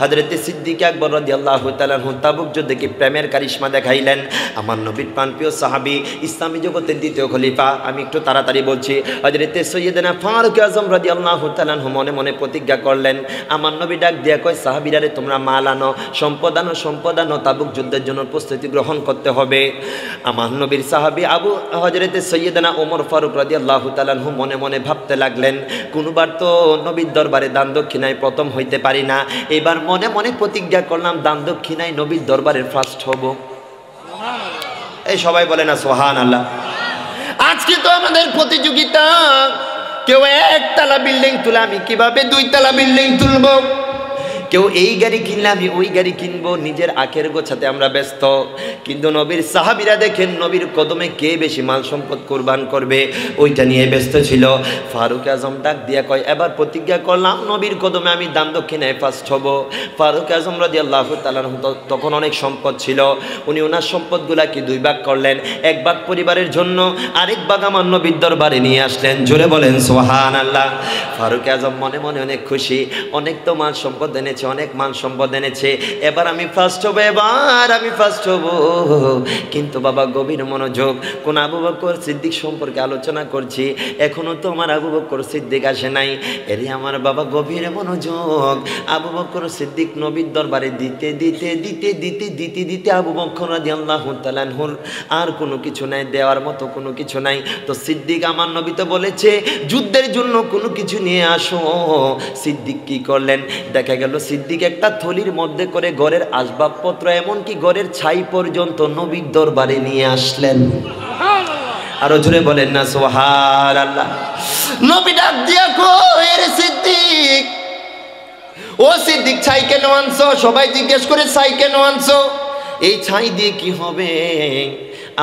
হযরতে সিদ্দিক আকবর রাদিয়াল্লাহু তাআলা তাবুক যুদ্ধে কি প্রেমের কারিশমা দেখাইলেন। আমার নবীর প্রাণপ্রিয় সাহাবী, ইসলামী জগতের দ্বিতীয় খলিফা, আমি একটু তাড়াতাড়ি বলছি, হযরতে সৈয়দনা ফারুক আযম রাদিয়াল্লাহু তাআলা মনে মনে প্রতিজ্ঞা করলেন। আমার নবী ডাক দিয়া কয়, সাহাবীরা রে তোমরা মাল আনো, সম্পদ আনো, তাবুক যুদ্ধের জন্য প্রস্তুতি গ্রহণ করতে হবে। আমার নবীর সাহাবী আবু হযরতে সৈয়দনা ওমর ফারুক রাদিয়াল্লাহু তাআলা মনে মনে ভাবতে লাগলেন, কোনবার তো নবীর দরবারে দান দক্ষিণায় প্রথম হইতে পারি না, এবার মনে মনে প্রতিজ্ঞা করলাম দান দক্ষিণায় নবীর দরবারে ফার্স্ট হব। এই সবাই বলে না সুবহানাল্লাহ। আজকে তো আমাদের প্রতিযোগিতা, কেউ ১ তলা বিল্ডিং তুলে আমি কিভাবে ২ তলা বিল্ডিং তুলব, কেউ এই গাড়ি কিনলে আমি ওই গাড়ি কিনবো, নিজের আখের গোছাতে আমরা ব্যস্ত। কিন্তু নবীর সাহাবীরা দেখেন নবীর কদমে কে বেশি মাল সম্পদ কুরবান করবে ওইটা নিয়ে ব্যস্ত ছিল। ফারুক আজম ডাক দিয়া কয়, এবার প্রতিজ্ঞা করলাম নবীর কদমে আমি দান দক্ষিণায় ফার্স্ট হব। ফারুক আজম রাদিয়াল্লাহু তাআলা তখন অনেক সম্পদ ছিল, উনি ওনার সম্পদগুলাকে 2 ভাগ করলেন, 1 ভাগ পরিবারের জন্য, আরেক ভাগ আমার নবীর দরবারে নিয়ে আসলেন। জোরে বলেন সুবহানাল্লাহ। ফারুক আজম মনে মনে অনেক খুশি, অনেক তো মাল সম্পদ এনেছে, অনেক মান সম্পদ এনেছে, এবার আমি ফার্স্ট হব, এবার আমি ফার্স্ট হব। কিন্তু বাবা গভীর মনোযোগ, কোন আবু বকর সিদ্দিক সম্পর্কে আলোচনা করছি, এখনো তো আমার আবু বকর সিদ্দিক আসে নাই। এরে আমার বাবা গভীর মনোযোগ, আবু বকর সিদ্দিক নবীর দরবারে দিতে দিতে দিতে দিতে দিতে দিতে আবু বকর রাদিয়াল্লাহু তাআলা আনহুর আর কোনো কিছু নাই, দেওয়ার মতো কোনো কিছু নাই। তো সিদ্দিক, আমার নবী তো বলেছে যুদ্ধের জন্য কোনো কিছু নিয়ে আসো। সিদ্দিক কি করলেন? দেখা গেল সিদ্দিক একটা থলির মধ্যে করে ঘরের আসবাবপত্র, এমনকি ঘরের ছাই পর্যন্ত নবীর দরবারে নিয়ে আসলেন। আরো জোরে বলেন না সুবহানাল্লাহ। নবী ডাক দিয়া কই, রে সিদ্দিক, ও সিদ্দিক, ছাই কেন আনছো? সবাই জিজ্ঞেস করে ছাই কেন আনছো? এই ছাই দিয়ে কি হবে?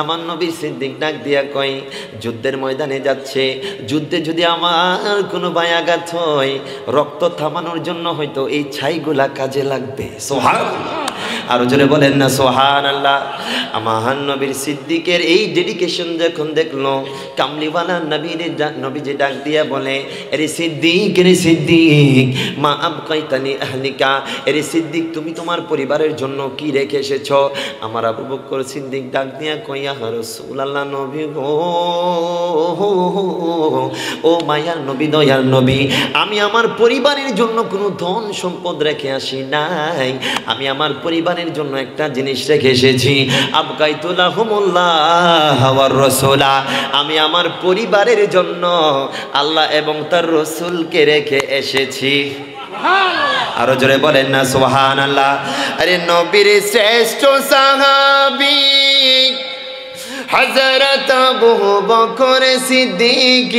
আমার নবী সিদ্দিক ডাক দিয়া কয়, যুদ্ধের ময়দানে যাচ্ছে, যুদ্ধে যদি আমার কোনো ভাই আঘাত হয়, রক্ত থামানোর জন্য হয়তো এই ছাইগুলা কাজে লাগবে। সুবহানাল্লাহ। আরো জোরে বলেন না সুবহানাল্লাহ। আমার নবীর সিদ্দিকের এই ডেডিকেশন যখন দেখলো, কামলিওয়ালা নবী যে ডাক দিয়া বলে, এরে সিদ্দিক, এরে সিদ্দিক, মা আবকাইতানি আহলিকা, এরে সিদ্দিক, তুমি তোমার পরিবারের জন্য কি রেখে এসেছো? আমার আবু বকর সিদ্দিক ডাক দিয়া কইয়া, রাসূলুল্লাহ, নবী গো, ও মায়ার নবী, দয়ার নবী, আমি আমার পরিবারের জন্য কোনো ধন সম্পদ রেখে আসি নাই, আমি আমার পরিবারের জন্য একটা জিনিস রেখে এসেছি। আবকাইতুলাহুমুল্লাহ ওয়ার রাসূলা, আমি আমার পরিবারের জন্য আল্লাহ এবং তার রাসূলকে রেখে এসেছি। আরো জোরে বলেন না সুবহানাল্লাহ। আরে নবীর শ্রেষ্ঠ সাহাবী হযরত আবু বকর সিদ্দিক।